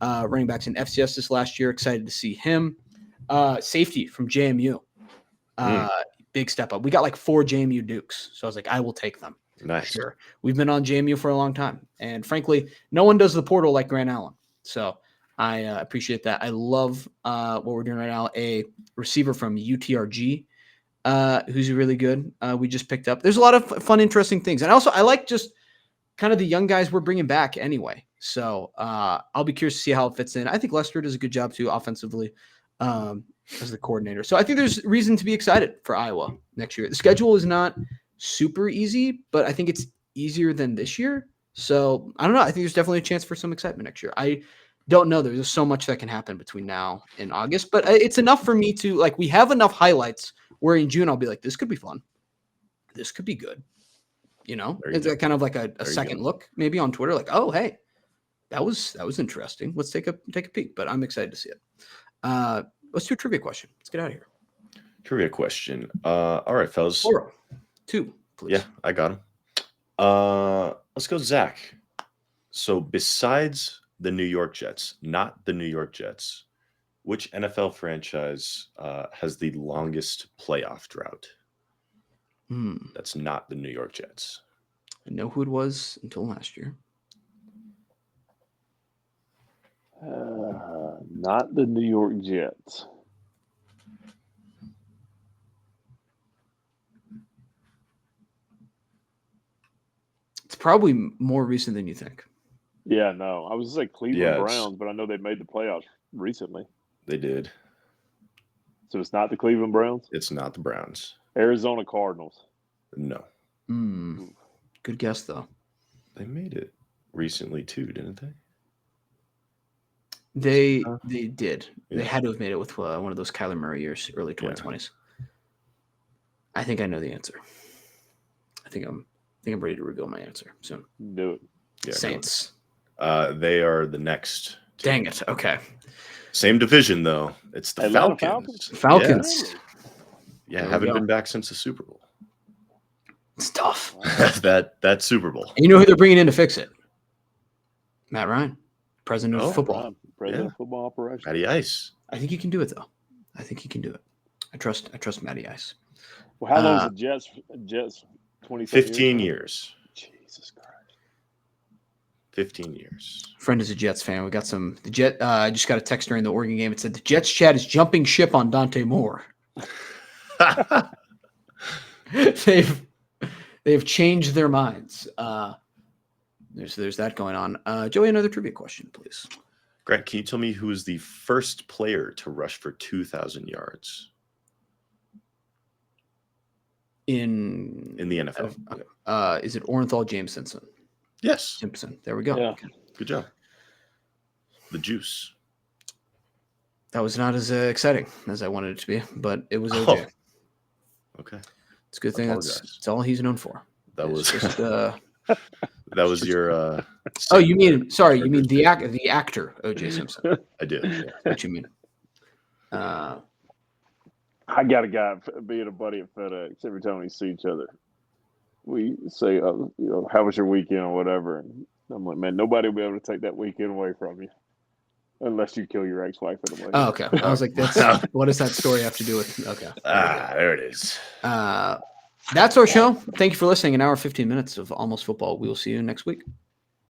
running backs in FCS this last year. Excited to see him. Safety from JMU. Big step up. We got like 4 JMU Dukes. So I was like, I will take them. Nice. Sure. We've been on JMU for a long time. And frankly, no one does the portal like Grant Allen. So I appreciate that. I love what we're doing right now. A receiver from UTRG who's really good. We just picked up. There's a lot of fun, interesting things. And also, I like just kind of the young guys we're bringing back anyway. So I'll be curious to see how it fits in. I think Lester does a good job too offensively as the coordinator. So I think there's reason to be excited for Iowa next year. The schedule is not super easy, but I think it's easier than this year. So I don't know. I think there's definitely a chance for some excitement next year. I don't know. There's just so much that can happen between now and August, but it's enough for me to like, we have enough highlights where in June I'll be like, this could be fun. This could be good. You know, it's kind of like a second look maybe on Twitter, like, oh, hey, that was interesting. Let's take a peek, but I'm excited to see it. Let's do a trivia question. Let's get out of here. Trivia question. All right, fellas. 2, please. Yeah, I got him. Let's go, Zach. So besides the New York Jets, not the New York Jets, which NFL franchise has the longest playoff drought? That's not the New York Jets. I know who it was until last year. Not the New York Jets. It's probably more recent than you think. Yeah, no. I was going to say Cleveland Browns, but I know they made the playoffs recently. They did. So it's not the Cleveland Browns? It's not the Browns. Arizona Cardinals. No. Good guess, though. They made it recently, too, didn't they? They did. Yeah. They had to have made it with one of those Kyler Murray years, early 2020s. Yeah. I think I know the answer. I think I'm ready to reveal my answer soon. Do it. Yeah, Saints. They are the next Dang team. it. Okay. Same division, though. It's the Falcons. Falcons. Yeah, haven't been back since the Super Bowl. It's tough. that Super Bowl. And you know who they're bringing in to fix it? Matt Ryan, president of football. President of football operations. Matty Ice. I think he can do it, though. I think he can do it. I trust Matty Ice. Well, how long is the Jets? 15 years. Jesus Christ. 15 years. Friend is a Jets fan. We got the Jet. I just got a text during the Oregon game. It said the Jets chat is jumping ship on Dante Moore. They've changed their minds. There's that going on. Joey, another trivia question, please. Grant, can you tell me who was the first player to rush for 2,000 yards in the NFL? Okay. Is it Orenthal James Simpson? Yes. Simpson. There we go. Yeah. Okay. Good job. The juice. That was not as exciting as I wanted it to be, but it was okay. Okay. It's a good thing. That's all he's known for. That was just, that was your. You mean the actor O.J. Simpson? I did. Yeah. What you mean? I got a guy being a buddy at FedEx. Every time we see each other, we say, "How was your weekend?" or whatever. And I'm like, "Man, nobody will be able to take that weekend away from you, unless you kill your ex-wife." And I'm like, "Oh, okay." I was like, what does that story have to do with? Okay. There it is. That's our show. Thank you for listening. An hour 15 minutes of Almost Football. We will see you next week.